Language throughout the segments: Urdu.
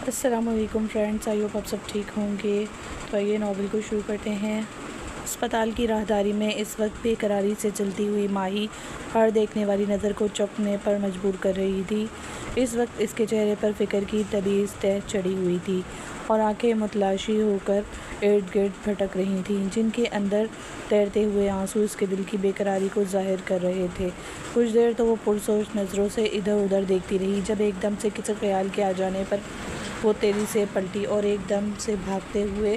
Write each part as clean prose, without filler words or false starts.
السلام علیکم فرینڈس، آئی ہوپ آپ سب ٹھیک ہوں گے۔ تو آئیے ناول کو شروع کرتے ہیں۔ اسپتال کی راہداری میں اس وقت بے قراری سے چلتی ہوئی ماہی ہر دیکھنے والی نظر کو چوکنے پر مجبور کر رہی تھی۔ اس وقت اس کے چہرے پر فکر کی تبیض تہ چڑھی ہوئی تھی اور آنکھیں متلاشی ہو کر ارد گرد بھٹک رہی تھیں، جن کے اندر تیرتے ہوئے آنسو اس کے دل کی بے قراری کو ظاہر کر رہے تھے۔ کچھ دیر تو وہ پرسوچ نظروں سے ادھر ادھر دیکھتی رہی، جب ایک دم سے کسی خیال کے آ جانے پر وہ تیزی سے پلٹی اور ایک دم سے بھاگتے ہوئے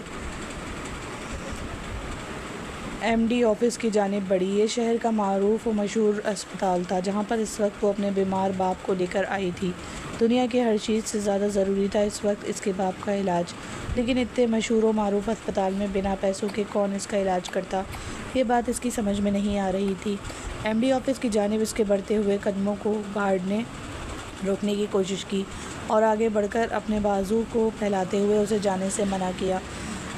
ایم ڈی آفس کی جانب بڑھی۔ یہ شہر کا معروف و مشہور اسپتال تھا، جہاں پر اس وقت وہ اپنے بیمار باپ کو لے کر آئی تھی۔ دنیا کی ہر چیز سے زیادہ ضروری تھا اس وقت اس کے باپ کا علاج، لیکن اتنے مشہور و معروف اسپتال میں بنا پیسوں کے کون اس کا علاج کرتا، یہ بات اس کی سمجھ میں نہیں آ رہی تھی۔ ایم ڈی آفس کی جانب اس کے بڑھتے ہوئے قدموں کو گارڈ نے روکنے کی کوشش کی اور آگے بڑھ کر اپنے بازو کو پھیلاتے ہوئے اسے جانے سے منع کیا،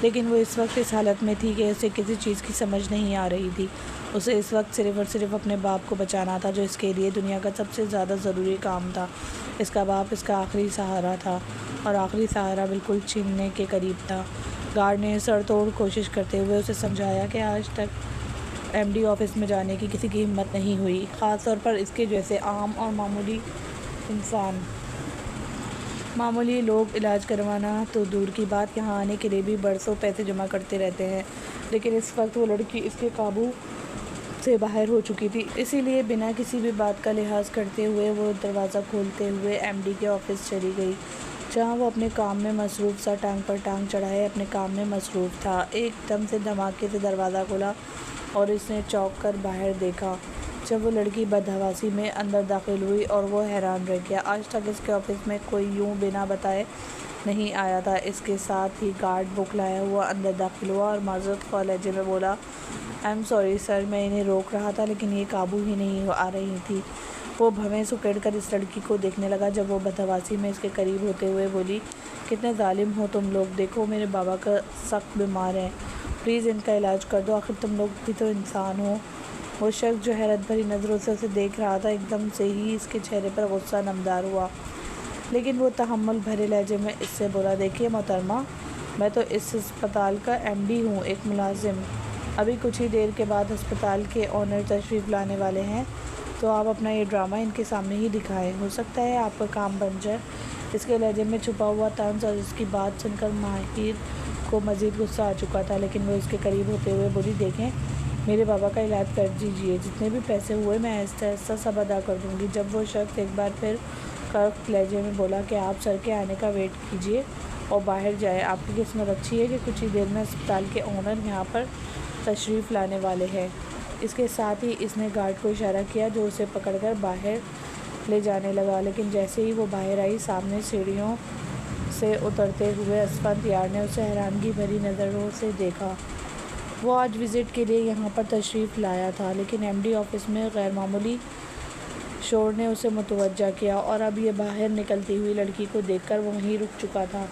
لیکن وہ اس وقت اس حالت میں تھی کہ اسے کسی چیز کی سمجھ نہیں آ رہی تھی۔ اسے اس وقت صرف اور صرف اپنے باپ کو بچانا تھا، جو اس کے لیے دنیا کا سب سے زیادہ ضروری کام تھا۔ اس کا باپ اس کا آخری سہارا تھا، اور آخری سہارا بالکل چھیننے کے قریب تھا۔ گارڈ نے سر توڑ کوشش کرتے ہوئے اسے سمجھایا کہ آج تک ایم ڈی آفس میں جانے کی کسی کی ہمت نہیں ہوئی، خاص طور پر اس کے جیسے عام اور معمولی انسان۔ معمولی لوگ علاج کروانا تو دور کی بات، یہاں آنے کے لیے بھی برسوں پیسے جمع کرتے رہتے ہیں، لیکن اس وقت وہ لڑکی اس کے قابو سے باہر ہو چکی تھی۔ اسی لیے بنا کسی بھی بات کا لحاظ کرتے ہوئے وہ دروازہ کھولتے ہوئے ایم ڈی کے آفس چلی گئی، جہاں وہ اپنے کام میں مصروف سا ٹانگ پر ٹانگ چڑھائے اپنے کام میں مصروف تھا۔ ایک دم سے دھماکے سے دروازہ کھلا اور اس نے چونک کر باہر دیکھا۔ جب وہ لڑکی بدحواسی میں اندر داخل ہوئی اور وہ حیران رہ گیا۔ آج تک اس کے آفس میں کوئی یوں بنا بتائے نہیں آیا تھا۔ اس کے ساتھ ہی گارڈ بوکھلایا ہوا اندر داخل ہوا اور معذرت خواہ لہجے میں بولا، آئی ایم سوری سر، میں انہیں روک رہا تھا لیکن یہ قابو ہی نہیں آ رہی تھی۔ وہ بھویں سکیڑ کر اس لڑکی کو دیکھنے لگا، جب وہ بدحواسی میں اس کے قریب ہوتے ہوئے بولی، کتنے ظالم ہو تم لوگ، دیکھو میرے بابا کا سخت بیمار ہیں، پلیز ان کا علاج کر دو، آخر تم لوگ بھی تو انسان ہو۔ وہ شخص جو حیرت بھری نظروں سے اسے دیکھ رہا تھا، ایک دم سے ہی اس کے چہرے پر غصہ نمودار ہوا، لیکن وہ تحمل بھرے لہجے میں اس سے بولا، دیکھیے محترمہ، میں تو اس اسپتال کا ایم ڈی ہوں، ایک ملازم۔ ابھی کچھ ہی دیر کے بعد اسپتال کے آنر تشریف لانے والے ہیں، تو آپ اپنا یہ ڈرامہ ان کے سامنے ہی دکھائیں، ہو سکتا ہے آپ کا کام بن جائے۔ اس کے لہجے میں چھپا ہوا طنز اور اس کی بات سن کر ماہر کو مزید غصہ آ چکا تھا، لیکن وہ اس کے قریب ہوتے ہوئے بولی، دیکھیں میرے بابا کا علاج کر دیجیے، جتنے بھی پیسے ہوئے میں آہستہ آہستہ سب ادا کر دوں گی۔ جب وہ شخص ایک بار پھر کرخت لہجے میں بولا کہ آپ سر کے آنے کا ویٹ کیجیے اور باہر جائیں، آپ کی قسمت اچھی ہے کہ کچھ ہی دیر میں اسپتال کے آنر یہاں پر تشریف لانے والے ہیں۔ اس کے ساتھ ہی اس نے گارڈ کو اشارہ کیا، جو اسے پکڑ کر باہر لے جانے لگا، لیکن جیسے ہی وہ باہر آئی، سامنے سیڑھیوں سے اترتے ہوئے اسفند یار نے اسے حیرانگی بھری نظروں سے دیکھا۔ وہ آج وزٹ کے لیے یہاں پر تشریف لایا تھا، لیکن ایم ڈی آفس میں غیر معمولی شور نے اسے متوجہ کیا اور اب یہ باہر نکلتی ہوئی لڑکی کو دیکھ کر وہ وہیں رک چکا تھا۔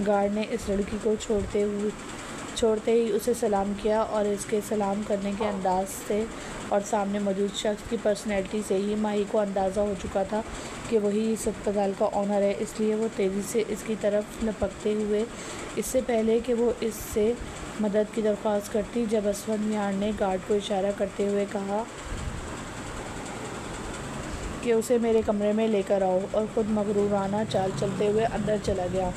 گارڈ نے اس لڑکی کو چھوڑتے ہی اسے سلام کیا، اور اس کے سلام کرنے کے انداز سے اور سامنے موجود شخص کی پرسنالٹی سے ہی ماہی کو اندازہ ہو چکا تھا کہ وہی اس اسپتال کا آنر ہے، اس لیے وہ تیزی سے اس کی طرف لپکتے ہوئے، اس سے پہلے کہ وہ اس سے مدد کی درخواست کرتی، جب اسفند یار نے گارڈ کو اشارہ کرتے ہوئے کہا کہ اسے میرے کمرے میں لے کر آؤ، اور خود مغرورانہ چال چلتے ہوئے اندر چلا گیا۔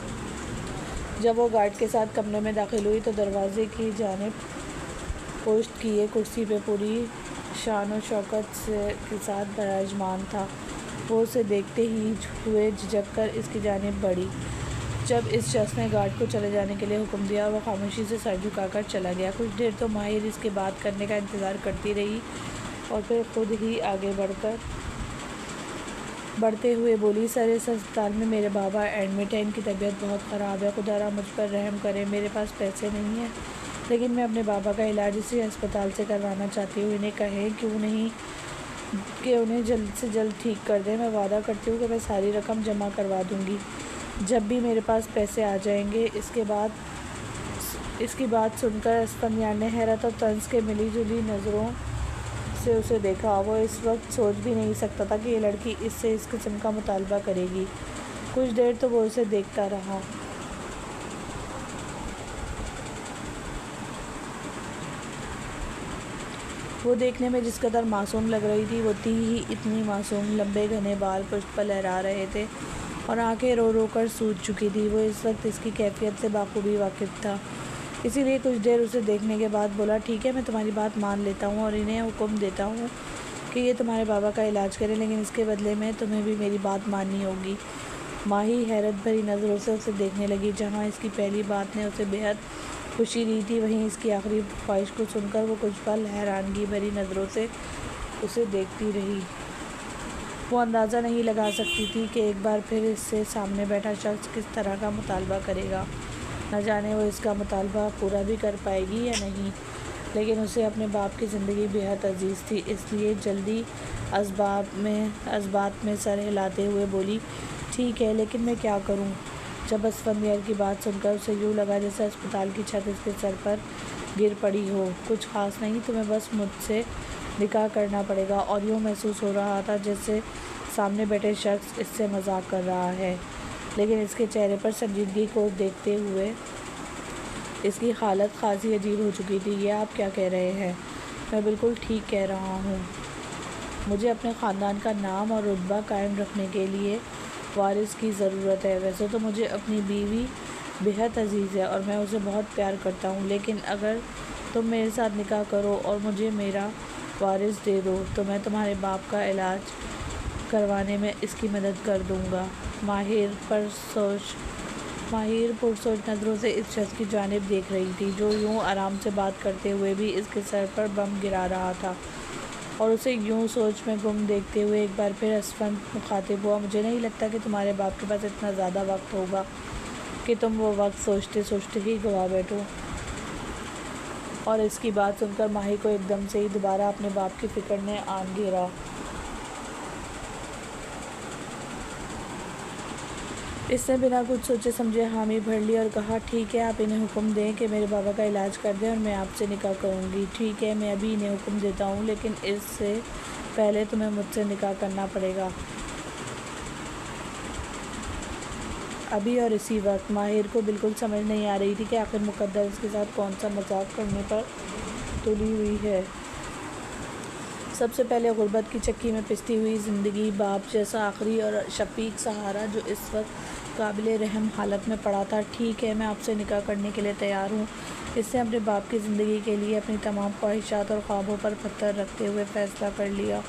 جب وہ گارڈ کے ساتھ کمرے میں داخل ہوئی تو دروازے کی جانب پشت کیے کرسی پہ پوری شان و شوکت کے ساتھ براجمان تھا۔ وہ اسے دیکھتے ہی ہوئے جھجک کر اس کی جانب بڑھی، جب اس شخص نے گارڈ کو چلے جانے کے لیے حکم دیا، اور وہ خاموشی سے سر جھکا کر چلا گیا۔ کچھ دیر تو ماہر اس کے بات کرنے کا انتظار کرتی رہی، اور پھر خود ہی آگے بڑھتے ہوئے بولی، سر اس اسپتال میں میرے بابا ایڈمٹ ہیں، ان کی طبیعت بہت خراب ہے، خدا را مجھ پر رحم کریں، میرے پاس پیسے نہیں ہیں، لیکن میں اپنے بابا کا علاج اسی اسپتال سے کروانا چاہتی ہوں، انہیں کہیں کیوں نہیں کہ انہیں جلد سے جلد ٹھیک کر دیں، میں وعدہ کرتی ہوں کہ میں ساری رقم جمع کروا دوں گی جب بھی میرے پاس پیسے آ جائیں گے۔ اس کی بات سن کر اسفند یار نے حیرت اور طنز کے ملی جلی نظروں سے اسے دیکھا۔ وہ اس وقت سوچ بھی نہیں سکتا تھا کہ یہ لڑکی اس سے اس قسم کا مطالبہ کرے گی۔ کچھ دیر تو وہ اسے دیکھتا رہا۔ وہ دیکھنے میں جس قدر معصوم لگ رہی تھی وہ تھی ہی اتنی معصوم۔ لمبے گھنے بال پشت پر لہرا رہے تھے اور آنکھیں رو رو کر سوج چکی تھی۔ وہ اس وقت اس کی کیفیت سے بخوبی واقف تھا، اسی لیے کچھ دیر اسے دیکھنے کے بعد بولا، ٹھیک ہے، میں تمہاری بات مان لیتا ہوں اور انہیں حکم دیتا ہوں کہ یہ تمہارے بابا کا علاج کریں، لیکن اس کے بدلے میں تمہیں بھی میری بات ماننی ہوگی۔ ماہی حیرت بھری نظروں سے اسے دیکھنے لگی۔ جہاں اس کی پہلی بات نے اسے بے حد خوشی دی تھی، وہیں اس کی آخری خواہش کو سن کر وہ کچھ پل حیرانگی بھری نظروں سے اسے دیکھتی رہی۔ وہ اندازہ نہیں لگا سکتی تھی کہ ایک بار پھر اس سے سامنے بیٹھا شخص کس طرح کا مطالبہ کرے گا۔ نہ جانے وہ اس کا مطالبہ پورا بھی کر پائے گی یا نہیں، لیکن اسے اپنے باپ کی زندگی بے حد عزیز تھی، اس لیے جلدی اسبات میں سر ہلاتے ہوئے بولی، ٹھیک ہے، لیکن میں کیا کروں؟ جب اسفندیار کی بات سن کر اسے یوں لگا جیسے اسپتال کی چھت اس کے سر پر گر پڑی ہو۔ کچھ خاص نہیں، تمہیں بس مجھ سے نکاح کرنا پڑے گا۔ اور یوں محسوس ہو رہا تھا جیسے سامنے بیٹھے شخص اس سے مذاق کر رہا ہے، لیکن اس کے چہرے پر سنجیدگی کو دیکھتے ہوئے اس کی حالت خاصی عجیب ہو چکی تھی۔ یہ آپ کیا کہہ رہے ہیں؟ میں بالکل ٹھیک کہہ رہا ہوں۔ مجھے اپنے خاندان کا نام اور رتبہ قائم رکھنے کے لیے وارث کی ضرورت ہے۔ ویسے تو مجھے اپنی بیوی بے حد عزیز ہے اور میں اسے بہت پیار کرتا ہوں، لیکن اگر تم میرے ساتھ نکاح کرو اور مجھے میرا وارث دے دو تو میں تمہارے باپ کا علاج کروانے میں اس کی مدد کر دوں گا۔ ماہر پرسوچ نظروں سے اس شخص کی جانب دیکھ رہی تھی جو یوں آرام سے بات کرتے ہوئے بھی اس کے سر پر بم گرا رہا تھا، اور اسے یوں سوچ میں گم دیکھتے ہوئے ایک بار پھر اسفند مخاطب ہوا، مجھے نہیں لگتا کہ تمہارے باپ کے پاس اتنا زیادہ وقت ہوگا کہ تم وہ وقت سوچتے سوچتے ہی گوا بیٹھو۔ اور اس کی بات سن کر ماہی کو ایک دم سے ہی دوبارہ اپنے باپ کی فکر نے آن گھیرا۔ اس نے بنا کچھ سوچے سمجھے حامی بھر لی اور کہا، ٹھیک ہے، آپ انہیں حکم دیں کہ میرے بابا کا علاج کر دیں اور میں آپ سے نکاح کروں گی۔ ٹھیک ہے، میں ابھی انہیں حکم دیتا ہوں، لیکن اس سے پہلے تمہیں مجھ سے نکاح کرنا پڑے گا، ابھی اور اسی وقت۔ ماہر کو بالکل سمجھ نہیں آ رہی تھی کہ آخر مقدر اس کے ساتھ کون سا مذاق کرنے پر تلی ہوئی ہے۔ سب سے پہلے غربت کی چکی میں پستی ہوئی زندگی، باپ جیسا آخری اور شفیق سہارا جو اس وقت قابل رحم حالت میں پڑا تھا۔ ٹھیک ہے، میں آپ سے نکاح کرنے کے لیے تیار ہوں، اس نے اپنے باپ کی زندگی کے لیے اپنی تمام خواہشات اور خوابوں پر پتھر رکھتے ہوئے فیصلہ کر لیا۔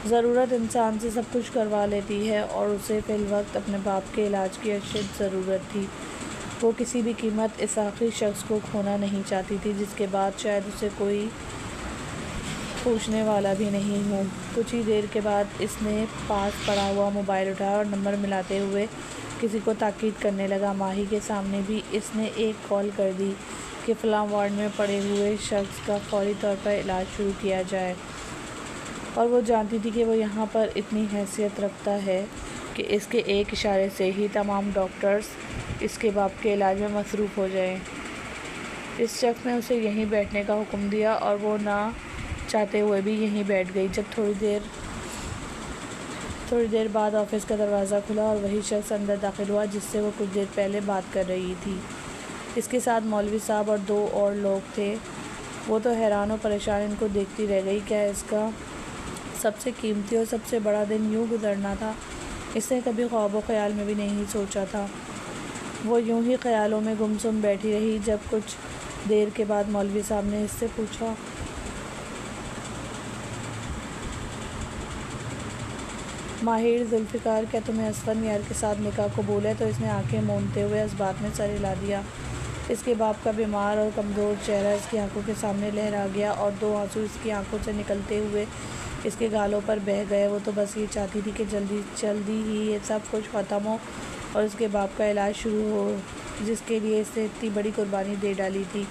ضرورت انسان سے سب کچھ کروا لیتی ہے اور اسے فی الوقت اپنے باپ کے علاج کی اشد ضرورت تھی۔ وہ کسی بھی قیمت اس آخری شخص کو کھونا نہیں چاہتی تھی جس کے بعد شاید اسے کوئی پوچھنے والا بھی نہیں ہو۔ کچھ ہی دیر کے بعد اس نے پاس پڑا ہوا موبائل اٹھایا اور نمبر ملاتے ہوئے کسی کو تاکید کرنے لگا۔ ماہی کے سامنے بھی اس نے ایک کال کر دی کہ فلاں وارڈ میں پڑے ہوئے شخص کا فوری طور پر علاج شروع کیا جائے، اور وہ جانتی تھی کہ وہ یہاں پر اتنی حیثیت رکھتا ہے کہ اس کے ایک اشارے سے ہی تمام ڈاکٹرز اس کے باپ کے علاج میں مصروف ہو جائیں۔ اس شخص نے اسے یہیں بیٹھنے کا حکم دیا اور وہ نہ چاہتے ہوئے بھی یہیں بیٹھ گئی۔ جب تھوڑی دیر بعد آفس کا دروازہ کھلا اور وہی شخص اندر داخل ہوا جس سے وہ کچھ دیر پہلے بات کر رہی تھی۔ اس کے ساتھ مولوی صاحب اور 2 اور لوگ تھے۔ وہ تو حیران و پریشان ان کو دیکھتی رہ گئی۔ کیا اس کا سب سے قیمتی اور سب سے بڑا دن یوں گزرنا تھا؟ اس نے کبھی خواب و خیال میں بھی نہیں سوچا تھا۔ وہ یوں ہی خیالوں میں گمسم بیٹھی رہی۔ جب کچھ دیر کے بعد مولوی صاحب نے اس سے پوچھا، ماہر ذوالفقار، کیا تمہیں اسفند یار کے ساتھ نکاح قبول ہے؟ تو اس نے آنکھیں موندتے ہوئے اسبات میں سر ہلا دیا۔ اس کے باپ کا بیمار اور کمزور چہرہ اس کی آنکھوں کے سامنے لہرا گیا اور 2 آنسو اس کی آنکھوں سے نکلتے ہوئے اس کے گالوں پر بہہ گئے۔ وہ تو بس یہ چاہتی تھی کہ جلدی ہی یہ سب کچھ ختم ہو اور اس کے باپ کا علاج شروع ہو جس کے لیے اس نے اتنی بڑی قربانی دے ڈالی تھی۔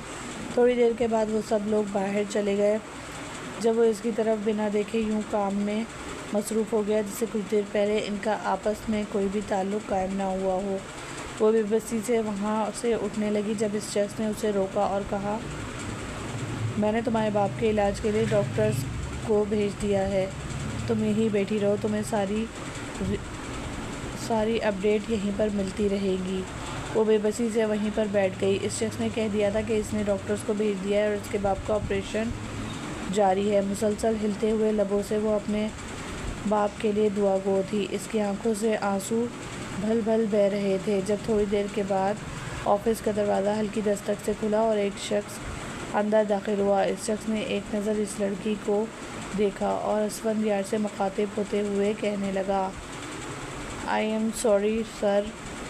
تھوڑی دیر کے بعد وہ سب لوگ باہر چلے گئے۔ جب وہ اس کی طرف بنا دیکھے یوں کام میں مصروف ہو گیا جسے کچھ دیر پہلے ان کا آپس میں کوئی بھی تعلق قائم نہ ہوا ہو، وہ بے بسی سے وہاں سے اٹھنے لگی جب اس شخص نے اسے روکا اور کہا، میں نے تمہارے باپ کے علاج کے لیے ڈاکٹرز کو بھیج دیا ہے، تم یہیں بیٹھی رہو، تمہیں ساری اپڈیٹ یہیں پر ملتی رہے گی۔ وہ بے بسی سے وہیں پر بیٹھ گئی۔ اس شخص نے کہہ دیا تھا کہ اس نے ڈاکٹرز کو بھیج دیا ہے اور اس کے باپ کا آپریشن جاری ہے۔ مسلسل ہلتے ہوئے لبوں سے وہ اپنے باپ کے لیے دعا گو تھی۔ اس کی آنکھوں سے آنسو بھل بھل بہہ رہے تھے جب تھوڑی دیر کے بعد آفس کا دروازہ ہلکی دستک سے کھلا اور ایک شخص اندر داخل ہوا۔ اس شخص نے ایک نظر اس لڑکی کو دیکھا اور اسفندیار سے مخاطب ہوتے ہوئے کہنے لگا، "آئی ایم سوری سر،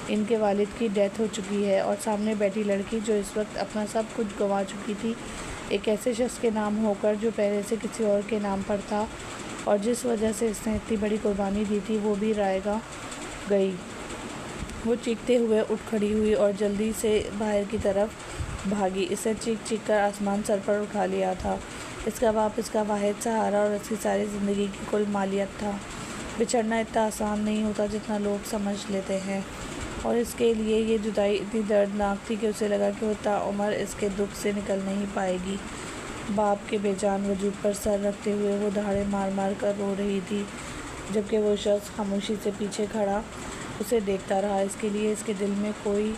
ان کے والد کی ڈیتھ ہو چکی ہے"۔ اور سامنے بیٹھی لڑکی جو اس وقت اپنا سب کچھ گنوا چکی تھی، ایک ایسے شخص کے نام ہو کر جو پہلے سے کسی اور کے نام پر تھا اور جس وجہ سے اس نے اتنی بڑی قربانی دی تھی، وہ بھی رائیگاں گئی۔ وہ چیختے ہوئے اٹھ کھڑی ہوئی اور جلدی سے باہر کی طرف بھاگی۔ اس نے چیخ چیخ کر آسمان سر پر اٹھا لیا تھا۔ اس کا باپ اس کا واحد سہارا اور اس کی ساری زندگی کی کل مالیت تھا۔ بچھڑنا اتنا آسان نہیں ہوتا جتنا لوگ سمجھ لیتے ہیں، اور اس کے لیے یہ جدائی اتنی دردناک تھی کہ اسے لگا کہ وہ تا عمر اس کے دکھ سے نکل نہیں پائے گی۔ باپ کے بے جان وجود پر سر رکھتے ہوئے وہ دھاڑے مار مار کر رو رہی تھی، جبکہ وہ شخص خاموشی سے پیچھے کھڑا اسے دیکھتا رہا۔ اس کے لیے اس کے دل میں کوئی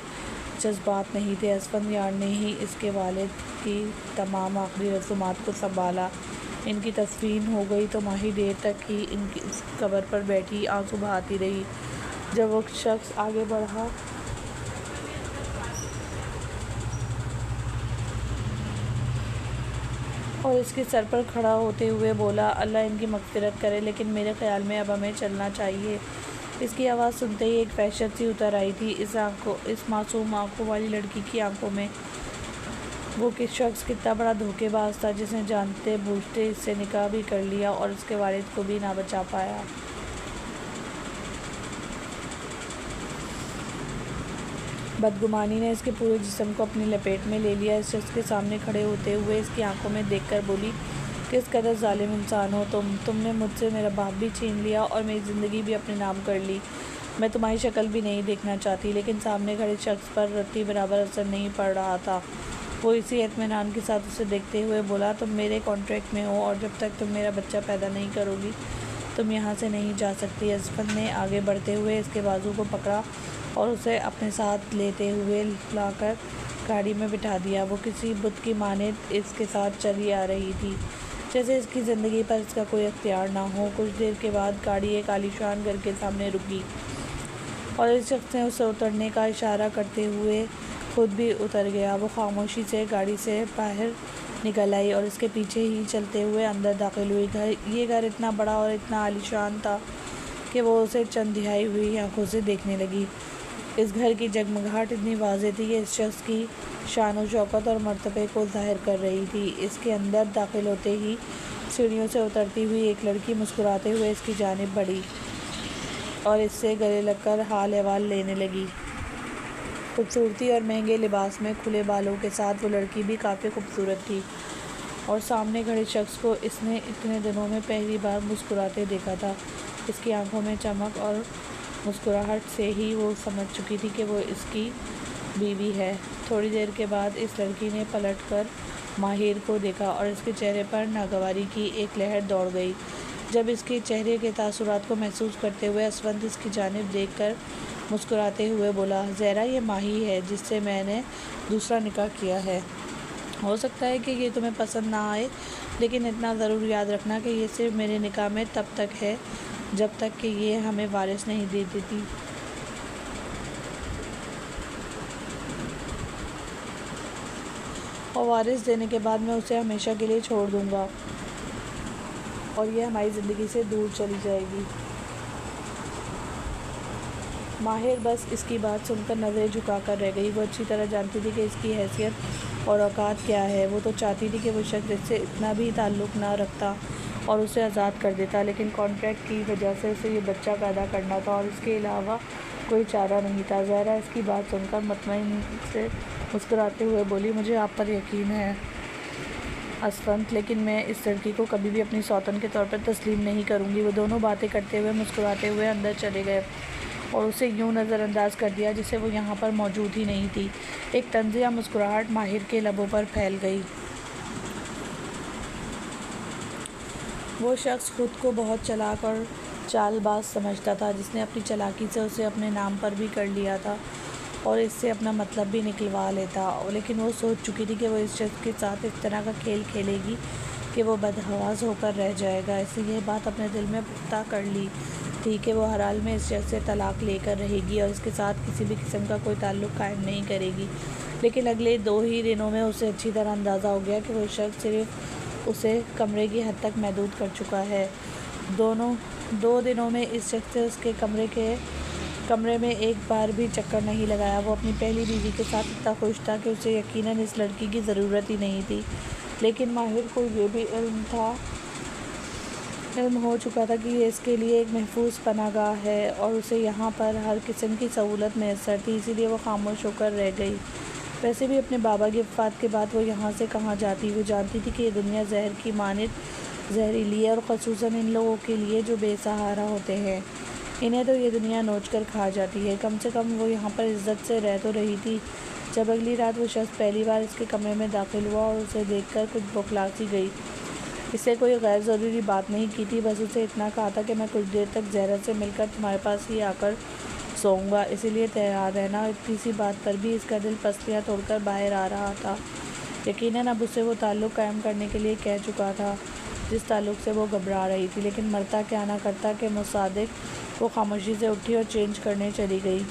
جذبات نہیں تھے۔ اسفندیار نے ہی اس کے والد کی تمام آخری رسومات کو سنبھالا۔ ان کی تدفین ہو گئی تو ماہی دیر تک ہی ان کی قبر پر بیٹھی آنسو بہاتی رہی۔ جب وہ شخص آگے بڑھا اور اس کے سر پر کھڑا ہوتے ہوئے بولا، "اللہ ان کی مغفرت کرے، لیکن میرے خیال میں اب ہمیں چلنا چاہیے"۔ اس کی آواز سنتے ہی ایک وحشت سی اتر آئی تھی اس معصوم آنکھوں والی لڑکی کی آنکھوں میں۔ وہ شخص کتنا بڑا دھوکے باز تھا جس نے جانتے بوجھتے اس سے نکاح بھی کر لیا اور اس کے والد کو بھی نہ بچا پایا۔ بدگمانی نے اس کے پورے جسم کو اپنی لپیٹ میں لے لیا۔ اس شخص کے سامنے کھڑے ہوتے ہوئے اس کی آنکھوں میں دیکھ کر بولی، "کس قدر ظالم انسان ہو تم نے مجھ سے میرا باپ بھی چھین لیا اور میری زندگی بھی اپنے نام کر لی۔ میں تمہاری شکل بھی نہیں دیکھنا چاہتی"۔ لیکن سامنے کھڑے شخص پر رتی برابر اثر نہیں پڑ رہا تھا۔ وہ اسی اطمینان کے ساتھ اسے دیکھتے ہوئے بولا، "تم میرے کانٹریکٹ میں ہو اور جب تک تم میرا بچہ پیدا نہیں کرو گی تم یہاں سے نہیں جا سکتی"۔ اسفند نے آگے بڑھتے ہوئے اس کے بازو کو پکڑا اور اسے اپنے ساتھ لیتے ہوئے لا کر گاڑی میں بٹھا دیا۔ وہ کسی بت کی مانند اس کے ساتھ چلی آ رہی تھی، جیسے اس کی زندگی پر اس کا کوئی اختیار نہ ہو۔ کچھ دیر کے بعد گاڑی ایک عالیشان گھر کے سامنے رکی اور اس شخص نے اسے اترنے کا اشارہ کرتے ہوئے خود بھی اتر گیا۔ وہ خاموشی سے گاڑی سے باہر نکل آئی اور اس کے پیچھے ہی چلتے ہوئے اندر داخل ہوئی۔ یہ گھر اتنا بڑا اور اتنا عالیشان تھا کہ وہ اسے چند دہائی ہوئی آنکھوں سے دیکھنے لگی۔ اس گھر کی جگمگاہٹ اتنی واضح تھی کہ اس شخص کی شان و شوکت اور مرتبے کو ظاہر کر رہی تھی۔ اس کے اندر داخل ہوتے ہی سیڑھیوں سے اترتی ہوئی ایک لڑکی مسکراتے ہوئے اس کی جانب بڑھی اور اس سے گلے لگ کر حال احوال لینے لگی۔ خوبصورتی اور مہنگے لباس میں کھلے بالوں کے ساتھ وہ لڑکی بھی کافی خوبصورت تھی، اور سامنے کھڑے شخص کو اس نے اتنے دنوں میں پہلی بار مسکراتے دیکھا تھا۔ اس کی آنکھوں میں چمک اور مسکراہٹ سے ہی وہ سمجھ چکی تھی کہ وہ اس کی بیوی ہے۔ تھوڑی دیر کے بعد اس لڑکی نے پلٹ کر ماہر کو دیکھا اور اس کے چہرے پر ناگواری کی ایک لہر دوڑ گئی۔ جب اس کے چہرے کے تاثرات کو محسوس کرتے ہوئے اسفند اس کی جانب دیکھ کر مسکراتے ہوئے بولا، "زہرا، یہ ماہی ہے جس سے میں نے دوسرا نکاح کیا ہے۔ ہو سکتا ہے کہ یہ تمہیں پسند نہ آئے، لیکن اتنا ضرور یاد رکھنا کہ یہ صرف میرے نکاح میں تب تک ہے جب تک کہ یہ ہمیں وارث نہیں دے دیتی۔ اور وارث دینے کے بعد میں اسے ہمیشہ کے لیے چھوڑ دوں گا اور یہ ہماری زندگی سے دور چلی جائے گی"۔ ماہر بس اس کی بات سن کر نظریں جھکا کر رہ گئی۔ وہ اچھی طرح جانتی تھی کہ اس کی حیثیت اور اوقات کیا ہے۔ وہ تو چاہتی تھی کہ وہ شخص اس سے اتنا بھی تعلق نہ رکھتا اور اسے آزاد کر دیتا، لیکن کانٹریکٹ کی وجہ سے اسے یہ بچہ پیدا کرنا تھا اور اس کے علاوہ کوئی چارہ نہیں تھا۔ زہرا اس کی بات سن کر مطمئن سے مسکراتے ہوئے بولی، "مجھے آپ پر یقین ہے اسفند، لیکن میں اس لڑکی کو کبھی بھی اپنی سوتن کے طور پر تسلیم نہیں کروں گی"۔ وہ دونوں باتیں کرتے ہوئے مسکراتے ہوئے اندر چلے گئے اور اسے یوں نظر انداز کر دیا جیسے وہ یہاں پر موجود ہی نہیں تھی۔ ایک طنزیہ مسکراہٹ ماہر کے لبوں پر پھیل گئی۔ وہ شخص خود کو بہت چالاک اور چال باز سمجھتا تھا، جس نے اپنی چالاکی سے اسے اپنے نام پر بھی کر لیا تھا اور اس سے اپنا مطلب بھی نکلوا لیتا، لیکن وہ سوچ چکی تھی کہ وہ اس شخص کے ساتھ اس طرح کا کھیل کھیلے گی کہ وہ بدحواس ہو کر رہ جائے گا۔ اس نے یہ بات اپنے دل میں پختہ کر لی تھی کہ وہ ہر حال میں اس شخص سے طلاق لے کر رہے گی اور اس کے ساتھ کسی بھی قسم کا کوئی تعلق قائم نہیں کرے گی، لیکن اگلے 2 ہی دنوں میں اسے اچھی طرح اندازہ ہو گیا کہ وہ شخص صرف اسے کمرے کی حد تک محدود کر چکا ہے۔ 2 دنوں میں اس شخص سے اس کے کمرے میں ایک بار بھی چکر نہیں لگایا۔ وہ اپنی پہلی بیوی کے ساتھ اتنا خوش تھا کہ اسے یقیناً اس لڑکی کی ضرورت ہی نہیں تھی، لیکن ماہر کو یہ بھی علم ہو چکا تھا کہ یہ اس کے لیے ایک محفوظ پناہ گاہ ہے اور اسے یہاں پر ہر قسم کی سہولت میسر تھی، اسی لیے وہ خاموش ہو کر رہ گئی۔ ویسے بھی اپنے بابا کی وفات کے بعد وہ یہاں سے کہاں جاتی؟ وہ جانتی تھی کہ یہ دنیا زہر کی مانند زہریلی ہے، اور خصوصاً ان لوگوں کے لیے جو بے سہارا ہوتے ہیں، انہیں تو یہ دنیا نوچ کر کھا جاتی ہے۔ کم سے کم وہ یہاں پر عزت سے رہ تو رہی تھی۔ جب اگلی رات وہ شخص پہلی بار اس کے کمرے میں داخل ہوا اور اسے دیکھ کر کچھ بوکھلا سی گئی۔ اس سے کوئی غیر ضروری بات نہیں کی تھی، بس اسے اتنا کہا تھا کہ میں کچھ دیر تک زہرا سے مل کر تمہارے پاس ہی آ کر سوؤں گا، اسی لیے تیار رہنا۔ اتنی سی بات پر بھی اس کا دل پسلیاں توڑ کر باہر آ رہا تھا۔ یقیناً اب اسے وہ تعلق قائم کرنے کے لیے کہہ چکا تھا جس تعلق سے وہ گھبرا رہی تھی، لیکن مرتا کیا نہ کرتا کہ مصادق وہ خاموشی سے اٹھی اور چینج کرنے چلی گئی۔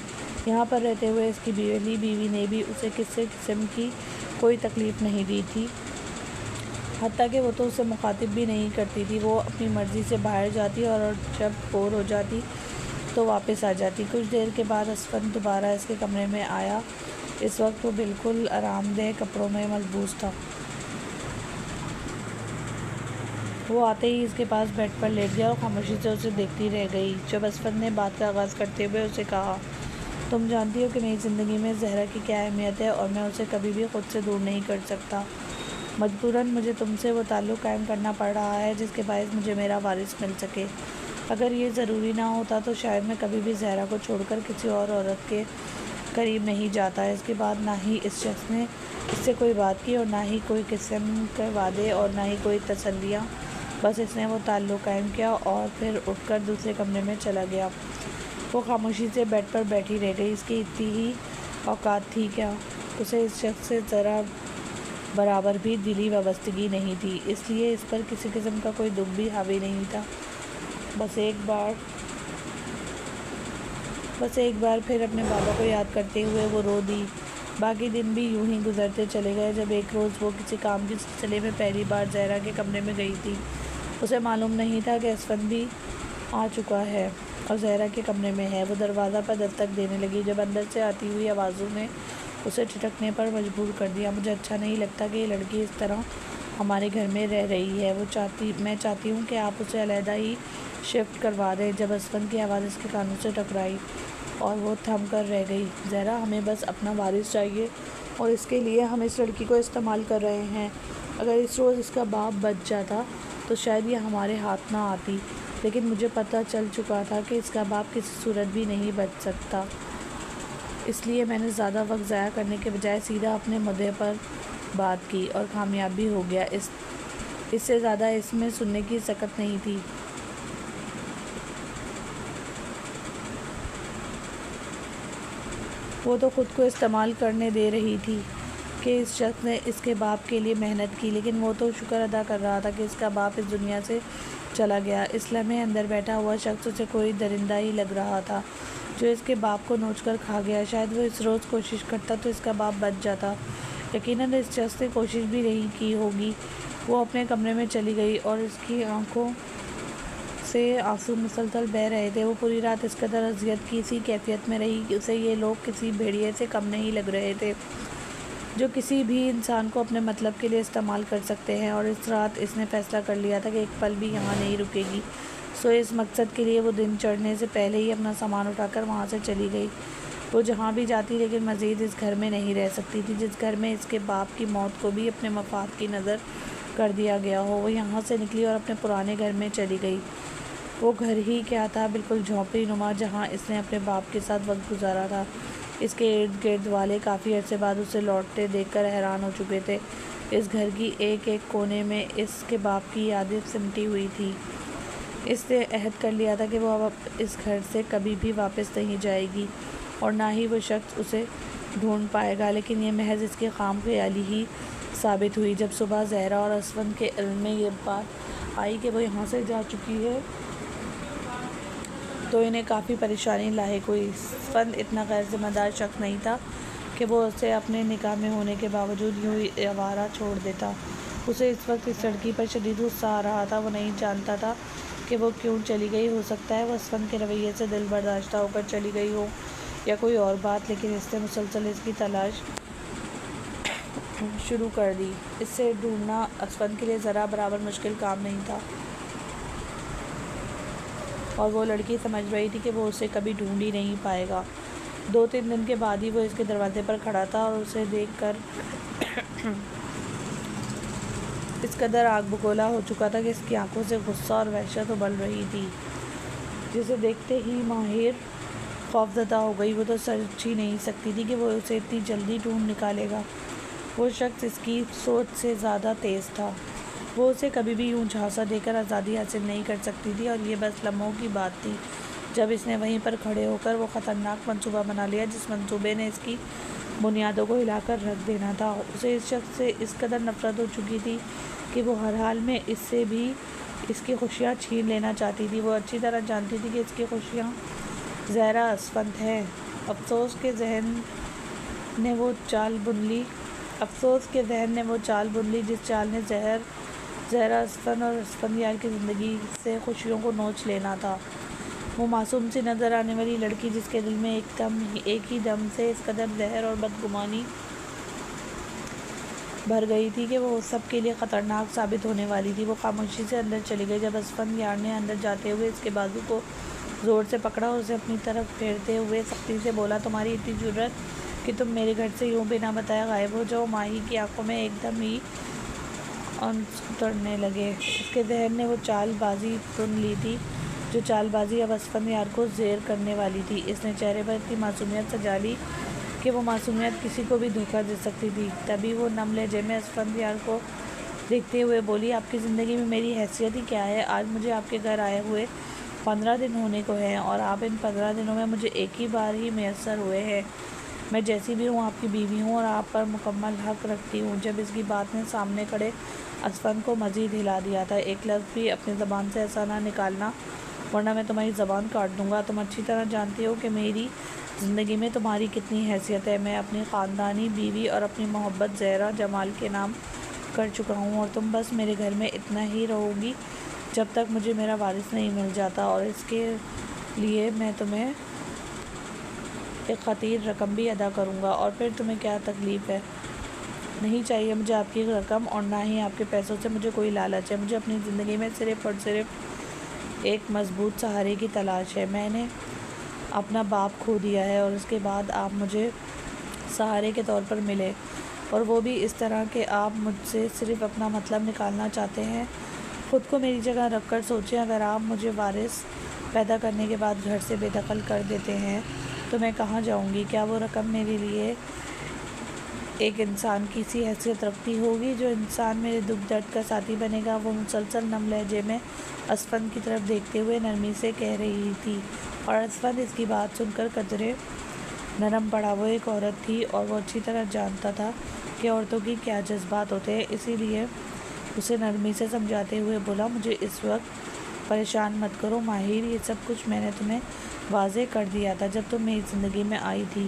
یہاں پر رہتے ہوئے اس کی پہلی بیوی نے بھی اسے کسی قسم کی کوئی تکلیف نہیں دی تھی، حتیٰ کہ وہ تو اسے مخاطب بھی نہیں کرتی تھی۔ وہ اپنی مرضی سے باہر جاتی اور جب بور ہو جاتی تو واپس آ جاتی۔ کچھ دیر کے بعد اسفند دوبارہ اس کے کمرے میں آیا۔ اس وقت وہ بالکل آرام دہ کپڑوں میں ملبوس تھا۔ وہ آتے ہی اس کے پاس بیڈ پر لیٹ گیا اور خاموشی سے اسے دیکھتی رہ گئی۔ جب اسفند نے بات کا آغاز کرتے ہوئے اسے کہا، تم جانتی ہو کہ میری زندگی میں زہرا کی کیا اہمیت ہے، اور میں اسے کبھی بھی خود سے دور نہیں کر سکتا۔ مجبوراً مجھے تم سے وہ تعلق قائم کرنا پڑ رہا ہے جس کے باعث مجھے میرا وارث مل سکے۔ اگر یہ ضروری نہ ہوتا تو شاید میں کبھی بھی زہرا کو چھوڑ کر کسی اور عورت کے قریب نہیں جاتا۔ اس کے بعد نہ ہی اس شخص نے اس سے کوئی بات کی اور نہ ہی کوئی قسم کے وعدے اور نہ ہی کوئی تسلیاں، بس اس نے وہ تعلق قائم کیا اور پھر اٹھ کر دوسرے کمرے میں چلا گیا۔ وہ خاموشی سے بیڈ پر بیٹھی رہ گئی۔ اس کی اتنی ہی اوقات تھی کیا اسے اس شخص سے ذرا برابر بھی دلی وابستگی نہیں تھی، اس لیے اس پر کسی قسم کا کوئی دکھ بھی حاوی نہیں تھا۔ بس ایک بار پھر اپنے بابا کو یاد کرتے ہوئے وہ رو دی۔ باقی دن بھی یوں ہی گزرتے چلے گئے۔ جب ایک روز وہ کسی کام کے سلسلے میں پہلی بار زہرا کے کمرے میں گئی تھی، اسے معلوم نہیں تھا کہ اسفند بھی آ چکا ہے اور زہرا کے کمرے میں ہے۔ وہ دروازہ پر دستک دینے لگی۔ جب اندر سے آتی ہوئی آوازوں نے اسے ٹھٹکنے پر مجبور کر دیا۔ مجھے اچھا نہیں لگتا کہ یہ لڑکی اس طرح ہمارے گھر میں رہ رہی ہے۔ میں چاہتی ہوں کہ آپ اسے علیحدہ ہی شفٹ کروا دیں۔ جب اسفند کی آواز اس کے کانوں سے ٹکرائی اور وہ تھم کر رہ گئی۔ زہرا، ہمیں بس اپنا وارث چاہیے اور اس کے لیے ہم اس لڑکی کو استعمال کر رہے ہیں۔ اگر اس روز اس کا باپ بچ جاتا تو شاید یہ ہمارے ہاتھ نہ آتی، لیکن مجھے پتہ چل چکا تھا کہ اس کا باپ کسی صورت بھی نہیں بچ سکتا، اس لیے میں نے زیادہ وقت ضائع کرنے کے بجائے سیدھا اپنے مدعے پر بات کی اور کامیاب بھی ہو گیا۔ اس سے زیادہ اس میں سننے کی سکت نہیں تھی۔ وہ تو خود کو استعمال کرنے دے رہی تھی کہ اس شخص نے اس کے باپ کے لیے محنت کی، لیکن وہ تو شکر ادا کر رہا تھا کہ اس کا باپ اس دنیا سے چلا گیا۔ اس لمحے اندر بیٹھا ہوا شخص اسے کوئی درندہ ہی لگ رہا تھا جو اس کے باپ کو نوچ کر کھا گیا۔ شاید وہ اس روز کوشش کرتا تو اس کا باپ بچ جاتا۔ یقیناً اس شخص نے کوشش بھی نہیں کی ہوگی۔ وہ اپنے کمرے میں چلی گئی اور اس کی آنکھوں سے آنسو مسلسل بہہ رہے تھے۔ وہ پوری رات اس قدر اذیت کی سی کیفیت میں رہی کہ اسے یہ لوگ کسی بھیڑیے سے کم نہیں لگ رہے تھے جو کسی بھی انسان کو اپنے مطلب کے لیے استعمال کر سکتے ہیں، اور اس رات اس نے فیصلہ کر لیا تھا کہ ایک پل بھی یہاں نہیں رکے گی۔ سو اس مقصد کے لیے وہ دن چڑھنے سے پہلے ہی اپنا سامان اٹھا کر وہاں سے چلی گئی۔ وہ جہاں بھی جاتی لیکن مزید اس گھر میں نہیں رہ سکتی تھی جس گھر میں اس کے باپ کی موت کو بھی اپنے مفاد کی نظر کر دیا گیا ہو۔ وہ یہاں سے نکلی اور اپنے پرانے گھر میں چلی گئی۔ وہ گھر ہی کیا تھا، بالکل جھونپڑی نما، جہاں اس نے اپنے باپ کے ساتھ وقت گزارا تھا۔ اس کے ارد گرد والے کافی عرصے بعد اسے لوٹتے دیکھ کر حیران ہو چکے تھے۔ اس گھر کی ایک ایک کونے میں اس کے باپ کی یادیں سمٹی ہوئی تھیں۔ اس نے عہد کر لیا تھا کہ وہ اب اس گھر سے کبھی بھی واپس نہیں جائے گی اور نہ ہی وہ شخص اسے ڈھونڈ پائے گا، لیکن یہ محض اس کی خام خیالی ہی ثابت ہوئی۔ جب صبح زہرا اور اسفند کے علم میں یہ بات آئی کہ وہ یہاں سے جا چکی ہے تو انہیں کافی پریشانی لاحق ہوئی۔ اسفند اتنا غیر ذمہ دار شخص نہیں تھا کہ وہ اسے اپنے نکاح میں ہونے کے باوجود یوں ہی آوارہ چھوڑ دیتا۔ اسے اس وقت اس لڑکی پر شدید غصہ آ رہا تھا۔ وہ نہیں جانتا تھا کہ وہ کیوں چلی گئی۔ ہو سکتا ہے وہ اسفند کے رویے سے دل برداشتہ ہو کر چلی گئی ہو یا کوئی اور بات، لیکن اس نے مسلسل اس کی تلاش شروع کر دی۔ اسے ڈھونڈنا اسفند کے لیے ذرا برابر مشکل کام نہیں تھا اور وہ لڑکی سمجھ رہی تھی کہ وہ اسے کبھی ڈھونڈ ہی نہیں پائے گا۔ 2-3 دن کے بعد ہی وہ اس کے دروازے پر کھڑا تھا اور اسے دیکھ کر اس قدر آگ بگولا ہو چکا تھا کہ اس کی آنکھوں سے غصہ اور وحشت ابل رہی تھی، جسے دیکھتے ہی ماہر خوفزدہ ہو گئی۔ وہ تو سوچ ہی نہیں سکتی تھی کہ وہ اسے اتنی جلدی ڈھونڈ نکالے گا۔ وہ شخص اس کی سوچ سے زیادہ تیز تھا۔ وہ اسے کبھی بھی یوں جھانسا دے کر آزادی حاصل نہیں کر سکتی تھی، اور یہ بس لمحوں کی بات تھی جب اس نے وہیں پر کھڑے ہو کر وہ خطرناک منصوبہ بنا لیا جس منصوبے نے اس کی بنیادوں کو ہلا کر رکھ دینا تھا۔ اسے اس شخص سے اس قدر نفرت ہو چکی تھی کہ وہ ہر حال میں اس سے بھی اس کی خوشیاں چھین لینا چاہتی تھی۔ وہ اچھی طرح جانتی تھی کہ اس کی خوشیاں زہرا اسفند ہے۔ افسوس کے ذہن نے وہ چال بن لی جس چال نے زہرا اسفند اور اسفندیار کی زندگی سے خوشیوں کو نوچ لینا تھا۔ وہ معصوم سی نظر آنے والی لڑکی جس کے دل میں ایک ہی دم سے اس قدر زہر اور بدگمانی بھر گئی تھی کہ وہ سب کے لیے خطرناک ثابت ہونے والی تھی۔ وہ خاموشی سے اندر چلی گئی۔ جب اسفندیار نے اندر جاتے ہوئے اس کے بازو کو زور سے پکڑا اور اسے اپنی طرف پھیرتے ہوئے سختی سے بولا، تمہاری اتنی جرأت کہ تم میرے گھر سے یوں بنا بتائے غائب ہو جاؤ، ماہی کی آنکھوں میں ایک دم ہی آنسو اترنے لگے۔ اس کے ذہن نے وہ چال بازی بن لی تھی جو چال بازی اب اسفندیار کو زیر کرنے والی تھی۔ اس نے چہرے پر اتنی معصومیت سجا لی کہ وہ معصومیت کسی کو بھی دھوکہ دے سکتی تھی۔ تبھی وہ نم لہجے میں اسفندیار کو دیکھتے ہوئے بولی، آپ کی زندگی میں میری حیثیت ہی کیا ہے؟ آج مجھے آپ کے گھر آئے ہوئے 15 دن ہونے کو ہیں اور آپ ان 15 دنوں میں مجھے ایک ہی بار ہی میسر ہوئے ہیں۔ میں جیسی بھی ہوں آپ کی بیوی ہوں اور آپ پر مکمل حق رکھتی ہوں۔ جب اس کی بات نے سامنے کھڑے اسفند کو مزید ہلا دیا تھا۔ ایک لفظ بھی اپنی زبان سے ایسا نہ نکالنا ورنہ میں تمہاری زبان کاٹ دوں گا۔ تم اچھی طرح جانتی ہو کہ میری زندگی میں تمہاری کتنی حیثیت ہے۔ میں اپنی خاندانی بیوی اور اپنی محبت زہرا جمال کے نام کر چکا ہوں اور تم بس میرے گھر میں اتنا ہی رہو گی جب تک مجھے میرا وارث نہیں مل جاتا، اور اس کے لیے میں تمہیں ایک خطیر رقم بھی ادا کروں گا۔ اور پھر تمہیں کیا تکلیف ہے؟ نہیں چاہیے مجھے آپ کی رقم اور نہ ہی آپ کے پیسوں سے مجھے کوئی لالچ ہے۔ مجھے اپنی زندگی میں صرف اور صرف ایک مضبوط سہارے کی تلاش ہے۔ میں نے اپنا باپ کھو دیا ہے اور اس کے بعد آپ مجھے سہارے کے طور پر ملے، اور وہ بھی اس طرح کہ آپ مجھ سے صرف اپنا مطلب نکالنا چاہتے ہیں۔ خود کو میری جگہ رکھ کر سوچیں، اگر آپ مجھے وارث پیدا کرنے کے بعد گھر سے بے دخل کر دیتے ہیں تو میں کہاں جاؤں گی؟ کیا وہ رقم میرے لیے ایک انسان کی سی حیثیت رکھتی ہوگی جو انسان میرے دکھ درد کا ساتھی بنے گا؟ وہ مسلسل نم لہجے میں اسفند کی طرف دیکھتے ہوئے نرمی سے کہہ رہی تھی، اور اسفند اس کی بات سن کر قدرے نرم پڑا۔ وہ ایک عورت تھی اور وہ اچھی طرح جانتا تھا کہ عورتوں کی کیا جذبات ہوتے ہیں، اسی لیے اسے نرمی سے سمجھاتے ہوئے بولا، مجھے اس وقت پریشان مت کرو ماہر، یہ سب کچھ میں نے تمہیں واضح کر دیا تھا جب تم میری زندگی میں آئی تھی۔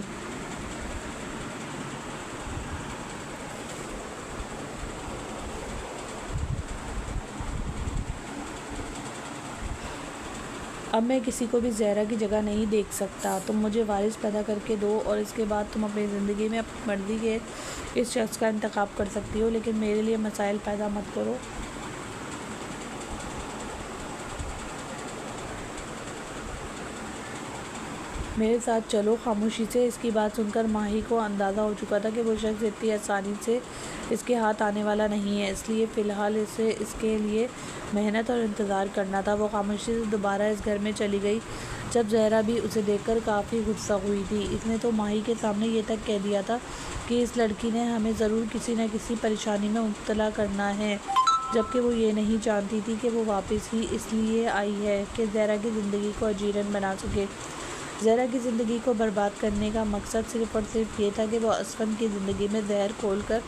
اب میں کسی کو بھی زہرا کی جگہ نہیں دیکھ سکتا۔ تم مجھے وارث پیدا کر کے دو اور اس کے بعد تم اپنی زندگی میں اپنی مرضی کے اس شخص کا انتخاب کر سکتی ہو، لیکن میرے لیے مسائل پیدا مت کرو۔ میرے ساتھ چلو۔ خاموشی سے اس کی بات سن کر ماہی کو اندازہ ہو چکا تھا کہ وہ شخص اتنی آسانی سے اس کے ہاتھ آنے والا نہیں ہے، اس لیے فی الحال اسے اس کے لیے محنت اور انتظار کرنا تھا۔ وہ خاموشی سے دوبارہ اس گھر میں چلی گئی جب زہرا بھی اسے دیکھ کر کافی غصہ ہوئی تھی۔ اس نے تو ماہی کے سامنے یہ تک کہہ دیا تھا کہ اس لڑکی نے ہمیں ضرور کسی نہ کسی پریشانی میں مبتلا کرنا ہے، جبکہ وہ یہ نہیں جانتی تھی کہ وہ واپس ہی اس لیے آئی ہے کہ زہرا کی زندگی کو اجیرن بنا سکے۔ زہرا کی زندگی کو برباد کرنے کا مقصد صرف اور صرف یہ تھا کہ وہ اسفند کی زندگی میں زہر کھول کر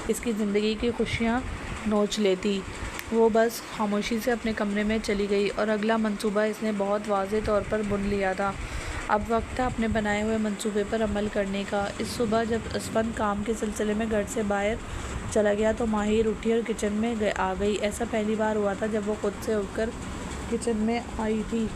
اس کی زندگی کی خوشیاں نوچ لیتی۔ وہ بس خاموشی سے اپنے کمرے میں چلی گئی اور اگلا منصوبہ اس نے بہت واضح طور پر بن لیا تھا۔ اب وقت تھا اپنے بنائے ہوئے منصوبے پر عمل کرنے کا۔ اس صبح جب اسفند کام کے سلسلے میں گھر سے باہر چلا گیا تو ماہر اٹھی اور کچن میں آ گئی۔ ایسا پہلی بار ہوا تھا جب وہ خود سے اٹھ کر کچن میں آئی تھی۔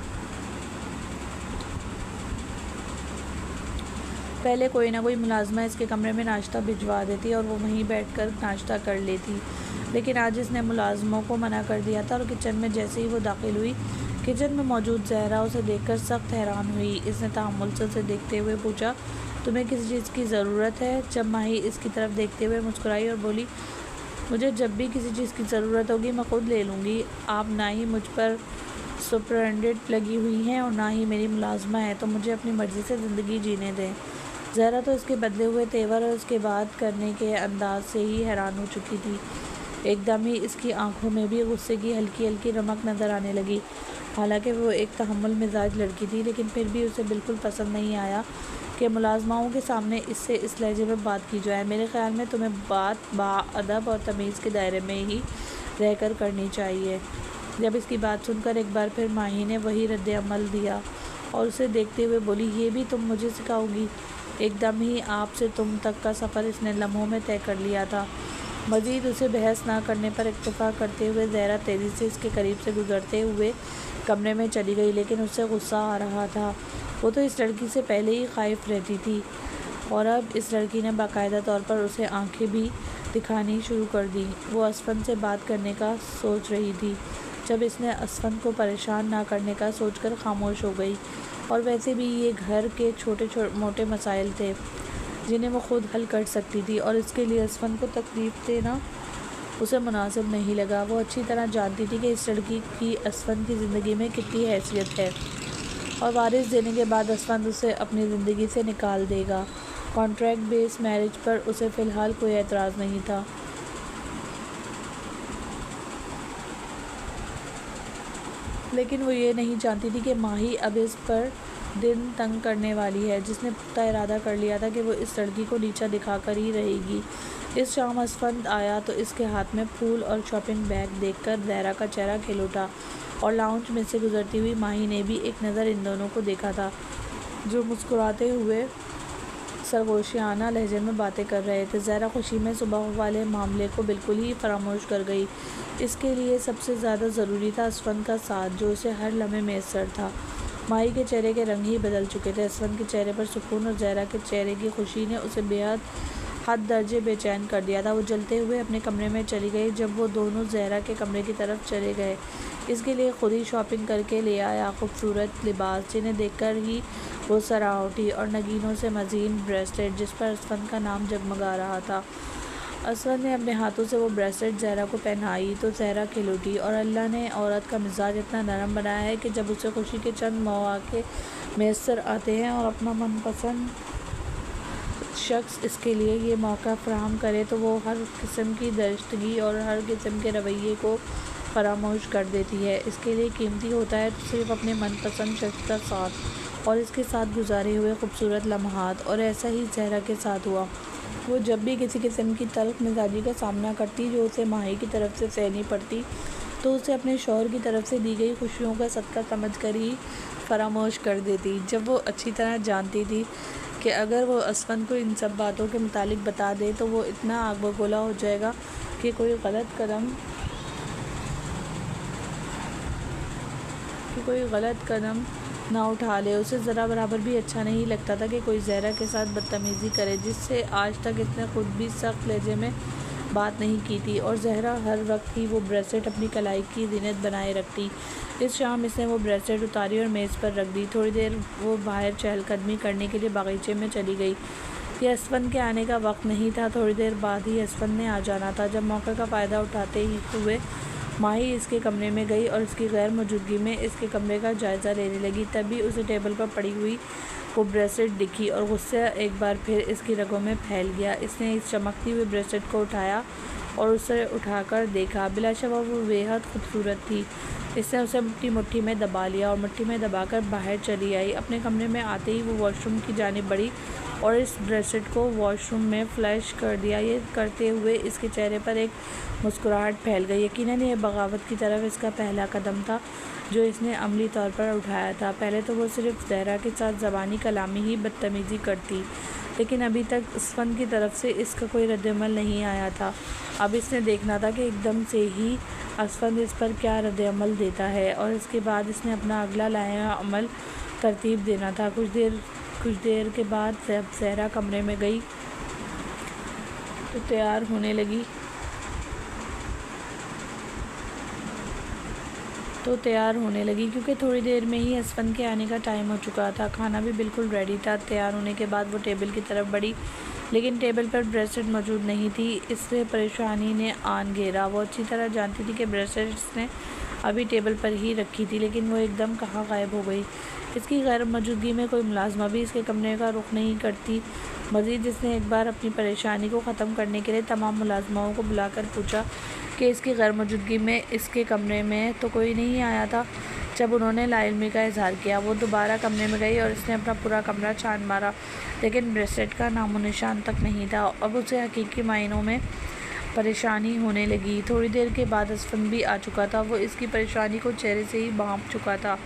پہلے کوئی نہ کوئی ملازمہ اس کے کمرے میں ناشتہ بھجوا دیتی اور وہ وہیں بیٹھ کر ناشتہ کر لیتی، لیکن آج اس نے ملازموں کو منع کر دیا تھا اور کچن میں جیسے ہی وہ داخل ہوئی، کچن میں موجود زہرا اسے دیکھ کر سخت حیران ہوئی۔ اس نے تحمل سے اسے دیکھتے ہوئے پوچھا، تمہیں کسی چیز کی ضرورت ہے؟ جب ماہی اس کی طرف دیکھتے ہوئے مسکرائی اور بولی، مجھے جب بھی کسی چیز کی ضرورت ہوگی میں خود لے لوں گی۔ آپ نہ ہی مجھ پر سپرنٹینڈنٹ لگی ہوئی ہیں اور نہ ہی میری ملازمہ ہے، تو مجھے اپنی مرضی سے زندگی جینے دیں۔ زہرا تو اس کے بدلے ہوئے تیور اور اس کے بات کرنے کے انداز سے ہی حیران ہو چکی تھی۔ ایک دم ہی اس کی آنکھوں میں بھی غصے کی ہلکی ہلکی رمق نظر آنے لگی۔ حالانکہ وہ ایک تحمل مزاج لڑکی تھی، لیکن پھر بھی اسے بالکل پسند نہیں آیا کہ ملازماؤں کے سامنے اس سے اس لہجے میں بات کی جائے۔ میرے خیال میں تمہیں بات باادب اور تمیز کے دائرے میں ہی رہ کر کرنی چاہیے۔ جب اس کی بات سن کر ایک بار پھر ماہی نے وہی رد عمل دیا اور اسے دیکھتے ہوئے بولی، یہ بھی تم مجھے سکھاؤ گی؟ ایک دم ہی آپ سے تم تک کا سفر اس نے لمحوں میں طے کر لیا تھا۔ مزید اسے بحث نہ کرنے پر اکتفا کرتے ہوئے زہرا تیزی سے اس کے قریب سے گزرتے ہوئے کمرے میں چلی گئی، لیکن اس سے غصہ آ رہا تھا۔ وہ تو اس لڑکی سے پہلے ہی خائف رہتی تھی اور اب اس لڑکی نے باقاعدہ طور پر اسے آنکھیں بھی دکھانی شروع کر دی۔ وہ اسفند سے بات کرنے کا سوچ رہی تھی جب اس نے اسفند کو پریشان نہ کرنے کا سوچ کر خاموش ہو گئی، اور ویسے بھی یہ گھر کے چھوٹے موٹے مسائل تھے جنہیں وہ خود حل کر سکتی تھی، اور اس کے لیے اسفند کو تکلیف دینا اسے مناسب نہیں لگا۔ وہ اچھی طرح جانتی تھی کہ اس لڑکی کی اسفند کی زندگی میں کتنی حیثیت ہے، اور وارث دینے کے بعد اسفند اسے اپنی زندگی سے نکال دے گا۔ کانٹریکٹ بیس میرج پر اسے فی الحال کوئی اعتراض نہیں تھا، لیکن وہ یہ نہیں جانتی تھی کہ ماہی اب اس پر دن تنگ کرنے والی ہے، جس نے پختہ ارادہ کر لیا تھا کہ وہ اس لڑکی کو نیچا دکھا کر ہی رہے گی۔ اس شام اسفند آیا تو اس کے ہاتھ میں پھول اور شاپنگ بیگ دیکھ کر زہرا کا چہرہ کھل اٹھا، اور لاؤنج میں سے گزرتی ہوئی ماہی نے بھی ایک نظر ان دونوں کو دیکھا تھا، جو مسکراتے ہوئے سرگوشیانہ لہجے میں باتیں کر رہے تھے۔ زہرا خوشی میں صبح والے معاملے کو بالکل ہی فراموش کر گئی۔ اس کے لیے سب سے زیادہ ضروری تھا اسفند کا ساتھ، جو اسے ہر لمحے میسر تھا۔ ماہی کے چہرے کے رنگ ہی بدل چکے تھے۔ اسفند کے چہرے پر سکون اور زہرا کے چہرے کی خوشی نے اسے بے حد درجے بے چین کر دیا تھا۔ وہ جلتے ہوئے اپنے کمرے میں چلی گئی۔ جب وہ دونوں زہرا کے کمرے کی طرف چلے گئے، اس کے لیے خود ہی شاپنگ کر کے لے آیا خوبصورت لباس، جنہیں دیکھ کر ہی وہ سرا اٹھی، اور نگینوں سے مزین بریسلیٹ جس پر اسفند کا نام جگمگا رہا تھا۔ اسفند نے اپنے ہاتھوں سے وہ بریسلیٹ زہرا کو پہنائی تو زہرا کھل اٹھی، اور اللہ نے عورت کا مزاج اتنا نرم بنایا ہے کہ جب اسے خوشی کے چند مواقع میسر آتے ہیں اور اپنا من پسند شخص اس کے لیے یہ موقع فراہم کرے تو وہ ہر قسم کی درشتگی اور ہر قسم کے رویے کو فراموش کر دیتی ہے۔ اس کے لیے قیمتی ہوتا ہے تو صرف اپنے من پسند شخص کا ساتھ اور اس کے ساتھ گزارے ہوئے خوبصورت لمحات، اور ایسا ہی زہرا کے ساتھ ہوا۔ وہ جب بھی کسی قسم کی تلخ مزاجی کا سامنا کرتی جو اسے ماہی کی طرف سے سہنی پڑتی، تو اسے اپنے شوہر کی طرف سے دی گئی خوشیوں کا صدقہ سمجھ کر ہی فراموش کر دیتی، جب وہ اچھی طرح جانتی تھی کہ اگر وہ اسفند کو ان سب باتوں کے متعلق بتا دے تو وہ اتنا آگ بگولا ہو جائے گا کہ کوئی غلط قدم نہ اٹھا لے۔ اسے ذرا برابر بھی اچھا نہیں لگتا تھا کہ کوئی زہرا کے ساتھ بدتمیزی کرے، جس سے آج تک اس نے خود بھی سخت لہجے میں بات نہیں کی تھی، اور زہرا ہر وقت ہی وہ بریسلیٹ اپنی کلائی کی زینت بنائے رکھتی۔ اس شام اس نے وہ بریسلیٹ اتاری اور میز پر رکھ دی۔ تھوڑی دیر وہ باہر چہل قدمی کرنے کے لیے باغیچے میں چلی گئی۔ یہ اسفند کے آنے کا وقت نہیں تھا، تھوڑی دیر بعد ہی اسفند نے آ جانا تھا۔ جب موقع کا فائدہ اٹھاتے ہوئے ماہی اس کے کمرے میں گئی اور اس کی غیر موجودگی میں اس کے کمرے کا جائزہ لینے لگی، تبھی اسے ٹیبل پر پڑی ہوئی وہ بریسلیٹ دکھی، اور غصہ ایک بار پھر اس کی رگوں میں پھیل گیا۔ اس نے اس چمکتی ہوئی بریسلیٹ کو اٹھایا اور اسے اٹھا کر دیکھا۔ بلا شبہ وہ بے حد خوبصورت تھی۔ اس نے اسے اپنی مٹھی میں دبا لیا اور مٹھی میں دبا کر باہر چلی آئی۔ اپنے کمرے میں آتے ہی وہ واش روم کی جانب بڑھی اور اس بریسلیٹ کو واش روم میں فلیش کر دیا۔ یہ کرتے ہوئے اس کے چہرے پر ایک مسکراہٹ پھیل گئی۔ یقیناً یہ بغاوت کی طرف اس کا پہلا قدم تھا جو اس نے عملی طور پر اٹھایا تھا۔ پہلے تو وہ صرف زہرا کے ساتھ زبانی کلامی ہی بدتمیزی کرتی، لیکن ابھی تک اسفند کی طرف سے اس کا کوئی رد عمل نہیں آیا تھا۔ اب اس نے دیکھنا تھا کہ ایک دم سے ہی اسفند اس پر کیا رد عمل دیتا ہے، اور اس کے بعد اس نے اپنا اگلا لائحہ عمل ترتیب دینا تھا۔ کچھ دیر کے بعد جب زہرا کمرے میں گئی تو تیار ہونے لگی کیونکہ تھوڑی دیر میں ہی اسفند کے آنے کا ٹائم ہو چکا تھا۔ کھانا بھی بالکل ریڈی تھا۔ تیار ہونے کے بعد وہ ٹیبل کی طرف بڑھی، لیکن ٹیبل پر بریسلیٹ موجود نہیں تھی۔ اس سے پریشانی نے آن گھیرا۔ وہ اچھی طرح جانتی تھی کہ بریسلیٹ اس نے ابھی ٹیبل پر ہی رکھی تھی، لیکن وہ ایک دم کہاں غائب ہو گئی۔ اس کی غیر موجودگی میں کوئی ملازمہ بھی اس کے کمرے کا رخ نہیں کرتی۔ مزید اس نے ایک بار اپنی پریشانی کو ختم کرنے کے لیے تمام ملازماؤں کو بلا کر پوچھا کہ اس کی غیر موجودگی میں اس کے کمرے میں تو کوئی نہیں آیا تھا۔ جب انہوں نے لا علمی کا اظہار کیا، وہ دوبارہ کمرے میں گئی اور اس نے اپنا پورا کمرہ چھان مارا، لیکن بریسلیٹ کا نام و نشان تک نہیں تھا۔ اب اسے حقیقی معنوں میں پریشانی ہونے لگی۔ تھوڑی دیر کے بعد اسفند بھی آ چکا تھا۔ وہ اس کی پریشانی کو چہرے سے ہی بھانپ چکا تھا۔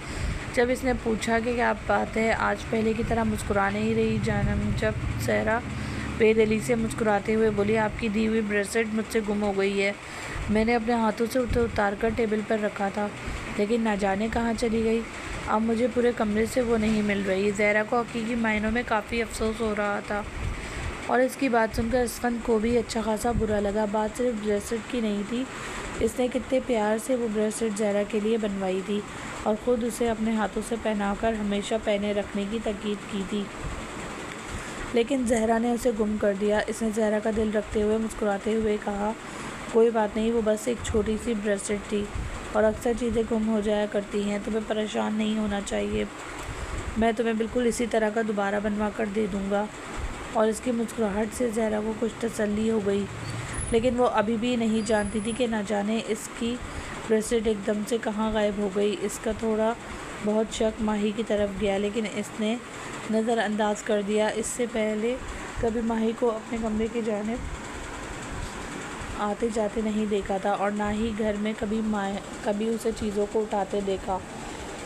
جب اس نے پوچھا کہ کیا بات ہے، آج پہلے کی طرح مسکرا نہیں رہی جانم؟ جب زہرا بے دلی سے مسکراتے ہوئے بولی، آپ کی دی ہوئی بریسلیٹ مجھ سے گم ہو گئی ہے۔ میں نے اپنے ہاتھوں سے اسے اتار کر ٹیبل پر رکھا تھا، لیکن نہ جانے کہاں چلی گئی۔ اب مجھے پورے کمرے سے وہ نہیں مل رہی۔ زہرا کو حقیقی معنوں میں کافی افسوس ہو رہا تھا، اور اس کی بات سن کر اسفند کو بھی اچھا خاصا برا لگا۔ بات صرف بریسلیٹ کی نہیں تھی۔ اس نے کتنے پیار سے وہ بریسلیٹ زہرا کے لیے بنوائی تھی اور خود اسے اپنے ہاتھوں سے پہنا کر ہمیشہ پہنے رکھنے کی تاکید کی تھی، لیکن زہرا نے اسے گم کر دیا۔ اس نے زہرا کا دل رکھتے ہوئے مسکراتے ہوئے کہا، کوئی بات نہیں، وہ بس ایک چھوٹی سی بریسلیٹ تھی، اور اکثر چیزیں گم ہو جایا کرتی ہیں۔ تمہیں پریشان نہیں ہونا چاہیے، میں تمہیں بالکل اسی طرح کا دوبارہ بنوا کر دے دوں گا۔ اور اس کی مسکراہٹ سے زہرا کو کچھ تسلی ہو گئی، لیکن وہ ابھی بھی نہیں جانتی تھی کہ نہ جانے اس کی بریسلیٹ ایک دم سے کہاں غائب ہو گئی۔ اس کا تھوڑا بہت شک ماہی کی طرف گیا، لیکن اس نے نظر انداز کر دیا۔ اس سے پہلے کبھی ماہی کو اپنے کمرے کی جانب آتے جاتے نہیں دیکھا تھا، اور نہ ہی گھر میں کبھی اسے چیزوں کو اٹھاتے دیکھا،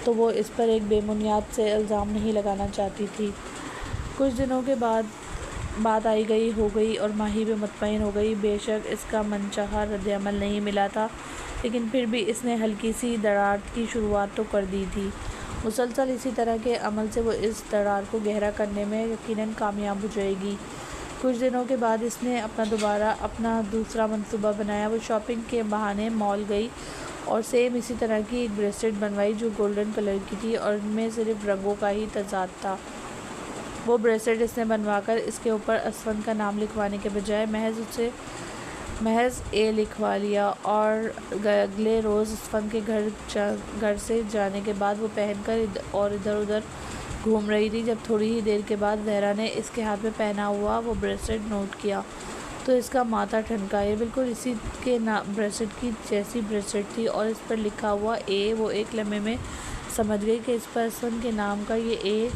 تو وہ اس پر ایک بے بنیاد سے الزام نہیں لگانا چاہتی تھی۔ کچھ دنوں کے بعد بات آئی گئی ہو گئی اور ماہی بھی مطمئن ہو گئی۔ بے شک اس کا من چاہا رد عمل نہیں ملا تھا، لیکن پھر بھی اس نے ہلکی سی دراڑ کی شروعات تو کر دی تھی۔ مسلسل اسی طرح کے عمل سے وہ اس دراڑ کو گہرا کرنے میں یقیناً کامیاب ہو جائے گی۔ کچھ دنوں کے بعد اس نے اپنا دوسرا منصوبہ بنایا۔ وہ شاپنگ کے بہانے مال گئی اور سیم اسی طرح کی ایک بریسلیٹ بنوائی جو گولڈن کلر کی تھی اور ان میں صرف رنگوں کا ہی تضاد تھا۔ وہ بریسلیٹ اس نے بنوا کر اس کے اوپر اسفند کا نام لکھوانے کے بجائے محض اے لکھوا لیا، اور اگلے روز اسفند کے گھر سے جانے کے بعد وہ پہن کر اور ادھر ادھر گھوم رہی تھی۔ جب تھوڑی ہی دیر کے بعد زہرا نے اس کے ہاتھ میں پہنا ہوا وہ بریسلیٹ نوٹ کیا تو اس کا ماتھا ٹھنکا۔ یہ بالکل اسی کے بریسلیٹ کی جیسی بریسلیٹ تھی، اور اس پر لکھا ہوا اے۔ وہ ایک لمحے میں سمجھ گئی کہ اس پر اسفند کے نام کا یہ اے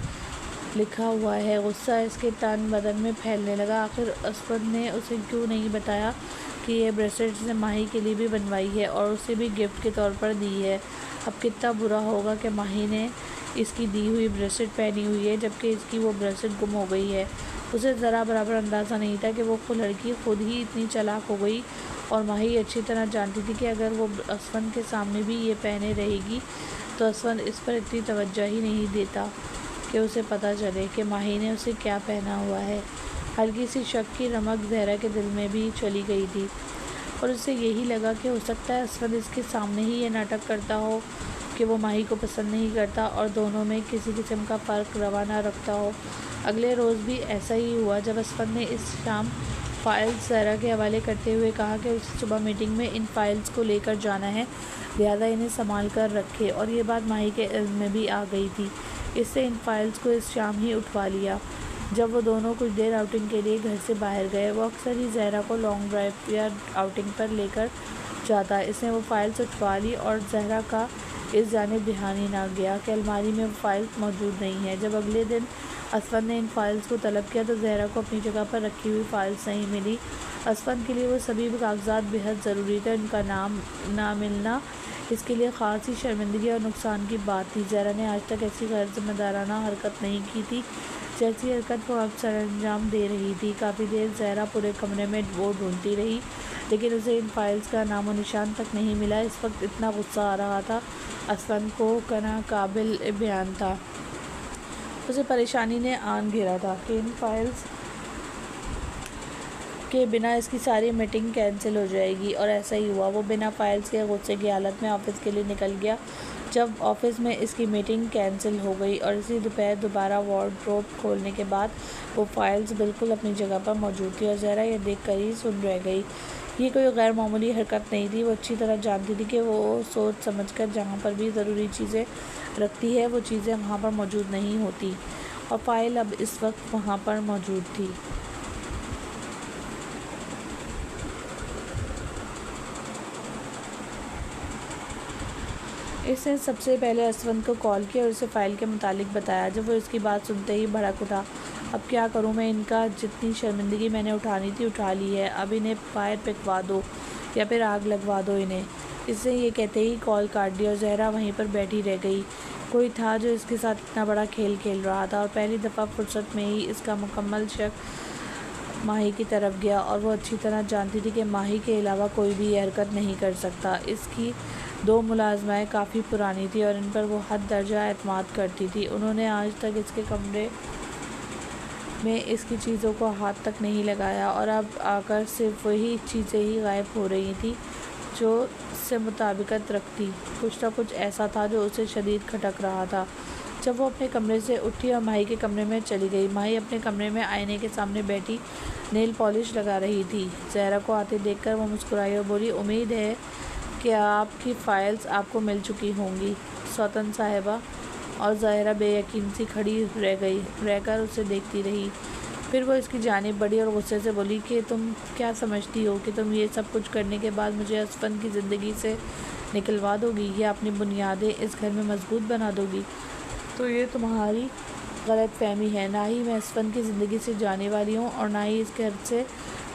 لکھا ہوا ہے۔ غصہ اس کے تن بدن میں پھیلنے لگا۔ آخر اسفند نے اسے کیوں نہیں بتایا کہ یہ بریسلیٹ اس نے ماہی کے لیے بھی بنوائی ہے اور اسے بھی گفٹ کے طور پر دی ہے؟ اب کتنا برا ہوگا کہ ماہی نے اس کی دی ہوئی بریسلیٹ پہنی ہوئی ہے، جبکہ اس کی وہ بریسلیٹ گم ہو گئی ہے۔ اسے ذرا برابر اندازہ نہیں تھا کہ وہ لڑکی خود ہی اتنی چالاک ہو گئی، اور ماہی اچھی طرح جانتی تھی کہ اگر وہ اسفند کے سامنے بھی یہ پہنے رہے گی تو اسفند اس پر اتنی توجہ ہی نہیں دیتا کہ اسے پتہ چلے کہ ماہی نے اسے کیا پہنا ہوا ہے۔ ہلکی سی شک کی رمق زہرا کے دل میں بھی چلی گئی تھی، اور اسے یہی لگا کہ ہو سکتا ہے اسفند اس کے سامنے ہی یہ ناٹک کرتا ہو کہ وہ ماہی کو پسند نہیں کرتا اور دونوں میں کسی قسم کا فرق روا نہ رکھتا ہو۔ اگلے روز بھی ایسا ہی ہوا۔ جب اسفند نے اس شام فائلز زہرا کے حوالے کرتے ہوئے کہا کہ اسے صبح میٹنگ میں ان فائلز کو لے کر جانا ہے، لہذا انہیں سنبھال کر رکھے، اور یہ بات ماہی کے علم میں بھی آ گئی تھی، اس نے ان فائلز کو اس شام ہی اٹھوا لیا۔ جب وہ دونوں کچھ دیر آؤٹنگ کے لیے گھر سے باہر گئے، وہ اکثر ہی زہرا کو لانگ ڈرائیو یا آؤٹنگ پر لے کر جاتا۔ اس نے وہ فائلز اٹھوا لی اور زہرا کا اس جانب دھیان ہی نہ گیا کہ الماری میں وہ فائلز موجود نہیں ہیں۔ جب اگلے دن اسفند نے ان فائلز کو طلب کیا تو زہرا کو اپنی جگہ پر رکھی ہوئی فائلز نہیں ملی۔ اسفند کے لیے وہ سبھی کاغذات بیحد ضروری تھے، ان کا نام نہ ملنا اس کے لیے خاصی شرمندگی اور نقصان کی بات تھی۔ زہرا نے آج تک ایسی غیر ذمہ دارانہ حرکت نہیں کی تھی جیسی حرکت وہ اب سر انجام دے رہی تھی۔ کافی دیر زہرا پورے کمرے میں وہ ڈھونڈتی رہی لیکن اسے ان فائلز کا نام و نشان تک نہیں ملا۔ اس وقت اتنا غصہ آ رہا تھا اسفند کو کہ ناقابل بیان تھا۔ اسے پریشانی نے آن گھیرا تھا کہ ان فائلز کے بنا اس کی ساری میٹنگ کینسل ہو جائے گی، اور ایسا ہی ہوا۔ وہ بنا فائلز کے غصے کی حالت میں آفس کے لیے نکل گیا۔ جب آفس میں اس کی میٹنگ کینسل ہو گئی اور اسی دوپہر دوبارہ وارڈروب کھولنے کے بعد وہ فائلز بالکل اپنی جگہ پر موجود تھی اور زہرا یہ دیکھ کر ہی سن رہ گئی۔ یہ کوئی غیر معمولی حرکت نہیں تھی۔ وہ اچھی طرح جانتی تھی کہ وہ سوچ سمجھ کر جہاں پر بھی ضروری چیزیں رکھتی ہے وہ چیزیں وہاں پر موجود نہیں ہوتی، اور فائل اب اس وقت وہاں پر موجود تھی۔ اس نے سب سے پہلے اسفند کو کال کیا اور اسے فائل کے متعلق بتایا۔ جب وہ اس کی بات سنتے ہی بھڑک اٹھا، اب کیا کروں میں، ان کا جتنی شرمندگی میں نے اٹھانی تھی اٹھا لی ہے، اب انہیں باہر پھینکوا دو یا پھر آگ لگوا دو انہیں۔ اس نے یہ کہتے ہی کال کاٹ دی اور زہرا وہیں پر بیٹھی رہ گئی۔ کوئی تھا جو اس کے ساتھ اتنا بڑا کھیل کھیل رہا تھا، اور پہلی دفعہ فرصت میں ہی اس کا مکمل شک ماہی کی طرف گیا، اور وہ اچھی طرح جانتی تھی کہ ماہی کے علاوہ کوئی بھی یہ حرکت نہیں کر سکتا۔ اس کی دو ملازمائیں کافی پرانی تھیں اور ان پر وہ حد درجہ اعتماد کرتی تھی۔ انہوں نے آج تک اس کے کمرے میں اس کی چیزوں کو ہاتھ تک نہیں لگایا، اور اب آ کر صرف وہی چیزیں ہی غائب ہو رہی تھیں جو سے مطابقت رکھتی۔ کچھ نہ کچھ ایسا تھا جو اسے شدید کھٹک رہا تھا۔ جب وہ اپنے کمرے سے اٹھی اور ماہی کے کمرے میں چلی گئی، ماہی اپنے کمرے میں آئینے کے سامنے بیٹھی نیل پالش لگا رہی تھی۔ زہرا کو آتے دیکھ کر وہ مسکرائی اور بولی، امید ہے کہ آپ کی فائلز آپ کو مل چکی ہوں گی سوتن صاحبہ۔ اور زہرا بے یقین سی کھڑی رہ کر اسے دیکھتی رہی۔ پھر وہ اس کی جانب بڑھی اور غصے سے بولی کہ تم کیا سمجھتی ہو کہ تم یہ سب کچھ کرنے کے بعد مجھے اسفند کی زندگی سے نکلوا دو گی یا اپنی بنیادیں اس گھر میں مضبوط بنا دو گی؟ تو یہ تمہاری غلط فہمی ہے۔ نہ ہی میں اسفند کی زندگی سے جانے والی ہوں اور نہ ہی اس گھر سے،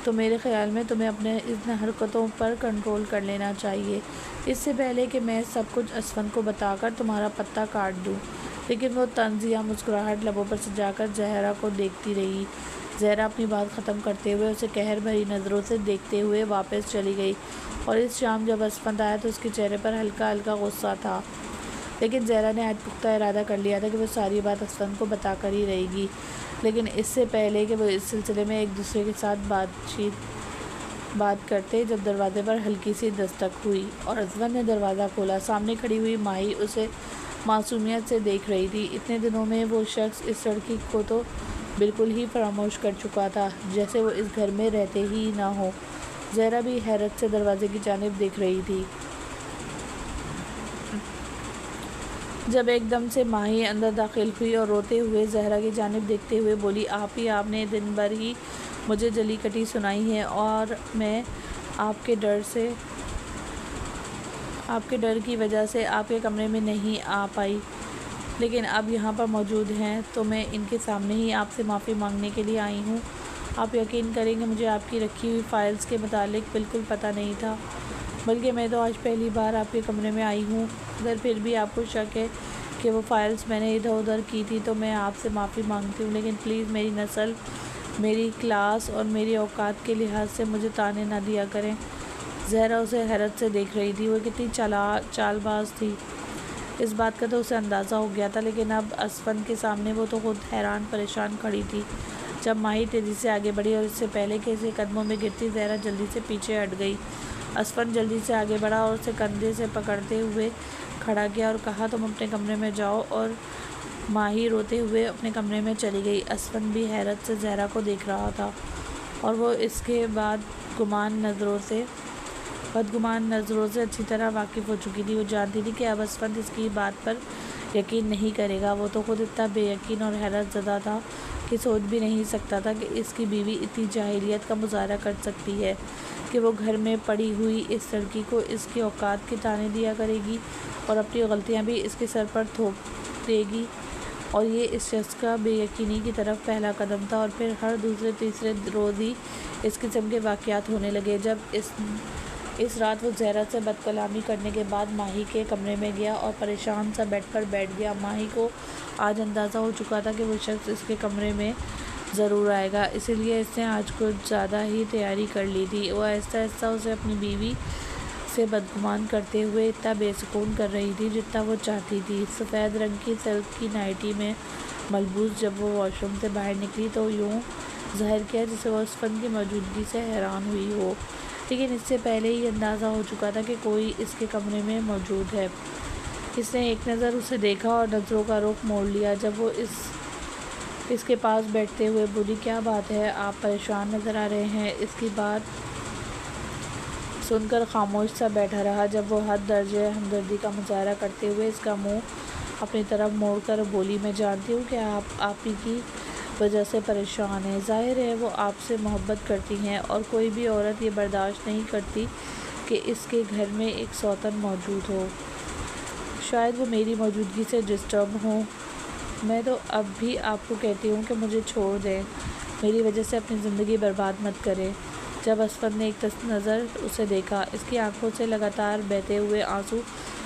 تو میرے خیال میں تمہیں اپنے ان حرکتوں پر کنٹرول کر لینا چاہیے، اس سے پہلے کہ میں سب کچھ اسفند کو بتا کر تمہارا پتہ کاٹ دوں۔ لیکن وہ طنز یا مسکراہٹ لبوں پر سجا کر زہرا کو دیکھتی رہی۔ زہرا اپنی بات ختم کرتے ہوئے اسے قہر بھری نظروں سے دیکھتے ہوئے واپس چلی گئی، اور اس شام جب اسفند آیا تو اس کے چہرے پر ہلکا ہلکا غصہ تھا، لیکن زہرا نے آج پختہ ارادہ کر لیا تھا کہ وہ ساری بات اسفند کو بتا کر ہی رہے گی۔ لیکن اس سے پہلے کہ وہ اس سلسلے میں ایک دوسرے کے ساتھ بات کرتے، جب دروازے پر ہلکی سی دستک ہوئی اور اسفند نے دروازہ کھولا، سامنے کھڑی ہوئی ماہی اسے معصومیت سے دیکھ رہی تھی۔ اتنے دنوں میں وہ شخص اس لڑکی کو تو بالکل ہی فراموش کر چکا تھا، جیسے وہ اس گھر میں رہتے ہی نہ ہو۔ زہرا بھی حیرت سے دروازے کی جانب دیکھ رہی تھی، جب ایک دم سے ماہی اندر داخل ہوئی اور روتے ہوئے زہرا کی جانب دیکھتے ہوئے بولی، آپ نے دن بھر ہی مجھے جلی کٹی سنائی ہے اور میں آپ کے ڈر کی وجہ سے آپ کے کمرے میں نہیں آ پائی، لیکن اب یہاں پر موجود ہیں تو میں ان کے سامنے ہی آپ سے معافی مانگنے کے لیے آئی ہوں۔ آپ یقین کریں کہ مجھے آپ کی رکھی ہوئی فائلز کے متعلق بالکل پتہ نہیں تھا، بلکہ میں تو آج پہلی بار آپ کے کمرے میں آئی ہوں۔ اگر پھر بھی آپ کو شک ہے کہ وہ فائلز میں نے ادھر ادھر کی تھی تو میں آپ سے معافی مانگتی ہوں، لیکن پلیز میری نسل، میری کلاس اور میری اوقات کے لحاظ سے مجھے طعنے نہ دیا کریں۔ زہرا اسے حیرت سے دیکھ رہی تھی، وہ کتنی چال باز تھی اس بات کا تو اسے اندازہ ہو گیا تھا، لیکن اب اسفند کے سامنے وہ تو خود حیران پریشان کھڑی تھی۔ جب ماہی تیزی سے آگے بڑھی اور اس سے پہلے کہ اسے قدموں میں گرتی، زہرا جلدی سے پیچھے ہٹ گئی۔ اسفند جلدی سے آگے بڑھا اور اسے کندھے سے پکڑتے ہوئے کھڑا کیا اور کہا، تم اپنے کمرے میں جاؤ، اور ماہی روتے ہوئے اپنے کمرے میں چلی گئی۔ اسفند بھی حیرت سے زہرا کو دیکھ رہا تھا، اور وہ اس کے بدگمان نظروں سے اچھی طرح واقف ہو چکی تھی۔ وہ جانتی تھی کہ اب اسفند اس کی بات پر یقین نہیں کرے گا۔ وہ تو خود اتنا بے یقین اور حیرت زدہ تھا کہ سوچ بھی نہیں سکتا تھا کہ اس کی بیوی اتنی جاہلیت کا مظاہرہ کر سکتی ہے کہ وہ گھر میں پڑی ہوئی اس لڑکی کو اس کے اوقات کے طعنے دیا کرے گی اور اپنی غلطیاں بھی اس کے سر پر تھوپ دے گی۔ اور یہ اس شخص کا بے یقینی کی طرف پہلا قدم تھا، اور پھر ہر دوسرے تیسرے روز ہی اس قسم کے واقعات ہونے لگے۔ جب اس رات وہ زہرا سے بد کلامی کرنے کے بعد ماہی کے کمرے میں گیا اور پریشان سا بیڈ پر بیٹھ گیا۔ ماہی کو آج اندازہ ہو چکا تھا کہ وہ شخص اس کے کمرے میں ضرور آئے گا، اسی لیے اس نے آج کچھ زیادہ ہی تیاری کر لی تھی۔ وہ آہستہ آہستہ اسے اپنی بیوی سے بدگمان کرتے ہوئے اتنا بے سکون کر رہی تھی جتنا وہ چاہتی تھی۔ سفید رنگ کی سلک کی نائٹی میں ملبوس جب وہ واش روم سے باہر نکلی تو یوں ظاہر کیا جیسے وہ اسفن کی موجودگی سے حیران ہوئی ہو، لیکن اس سے پہلے ہی اندازہ ہو چکا تھا کہ کوئی اس کے کمرے میں موجود ہے۔ اس نے ایک نظر اسے دیکھا اور نظروں کا رخ موڑ لیا جب وہ اس کے پاس بیٹھتے ہوئے بولی، کیا بات ہے، آپ پریشان نظر آ رہے ہیں۔ اس کی بات سن کر خاموش سا بیٹھا رہا جب وہ حد درجے ہمدردی کا مظاہرہ کرتے ہوئے اس کا منہ اپنی طرف موڑ کر بولی، میں جانتی ہوں کہ آپ ہی کی وجہ سے پریشان ہیں۔ ظاہر ہے وہ آپ سے محبت کرتی ہیں اور کوئی بھی عورت یہ برداشت نہیں کرتی کہ اس کے گھر میں ایک سوتن موجود ہو۔ شاید وہ میری موجودگی سے ڈسٹرب ہوں۔ میں تو اب بھی آپ کو کہتی ہوں کہ مجھے چھوڑ دیں، میری وجہ سے اپنی زندگی برباد مت کریں۔ جب اسفن نے ایک نظر اسے دیکھا، اس کی آنکھوں سے لگاتار بہتے ہوئے آنسو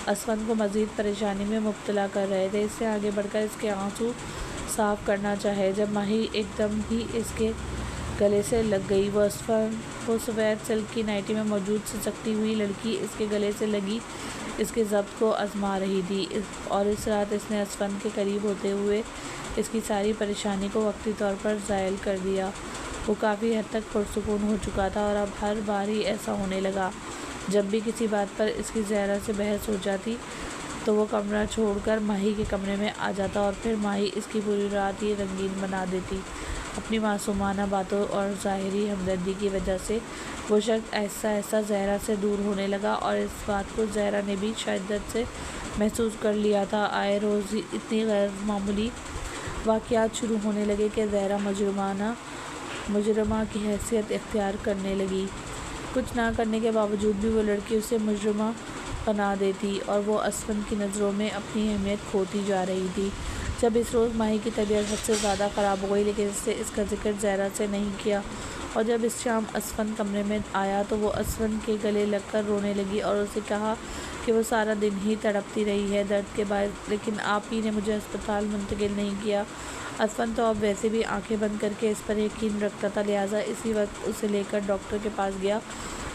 اسفن کو مزید پریشانی میں مبتلا کر رہے تھے۔ اس نے آگے بڑھ کر اس کے آنسو صاف کرنا چاہے جب ماہی ایک دم ہی اس کے گلے سے لگ گئی۔ وہ سفید سلک کی نائٹی میں موجود سسکتی ہوئی لڑکی اس کے گلے سے لگی اس کے ضبط کو آزما رہی تھی، اور اس رات اس نے اسفن کے قریب ہوتے ہوئے اس کی ساری پریشانی کو وقتی طور پر زائل کر دیا۔ وہ کافی حد تک پرسکون ہو چکا تھا، اور اب ہر بار ہی ایسا ہونے لگا جب بھی کسی بات پر اس کی زہرا سے بحث ہو جاتی تو وہ کمرہ چھوڑ کر ماہی کے کمرے میں آ جاتا، اور پھر ماہی اس کی پوری رات ہی رنگین بنا دیتی۔ اپنی معصومانہ باتوں اور ظاہری ہمدردی کی وجہ سے وہ شخص آہستہ آہستہ زہرا سے دور ہونے لگا، اور اس بات کو زہرا نے بھی شدت سے محسوس کر لیا تھا۔ آئے روز اتنی غیر معمولی واقعات شروع ہونے لگے کہ زہرا مجرمہ کی حیثیت اختیار کرنے لگی۔ کچھ نہ کرنے کے باوجود بھی وہ لڑکی اسے مجرمہ بنا دیتی، اور وہ اسفن کی نظروں میں اپنی اہمیت کھوتی جا رہی تھی۔ جب اس روز ماہی کی طبیعت حد سے زیادہ خراب ہو گئی، لیکن اس نے اس کا ذکر زہرا سے نہیں کیا، اور جب اس شام اسفن کمرے میں آیا تو وہ اسفن کے گلے لگ کر رونے لگی اور اسے کہا کہ وہ سارا دن ہی تڑپتی رہی ہے درد کے باعث، لیکن آپ ہی نے مجھے ہسپتال منتقل نہیں کیا۔ اسفن تو اب ویسے بھی آنکھیں بند کر کے اس پر یقین رکھتا تھا، لہٰذا اسی وقت اسے لے کر ڈاکٹر کے پاس گیا۔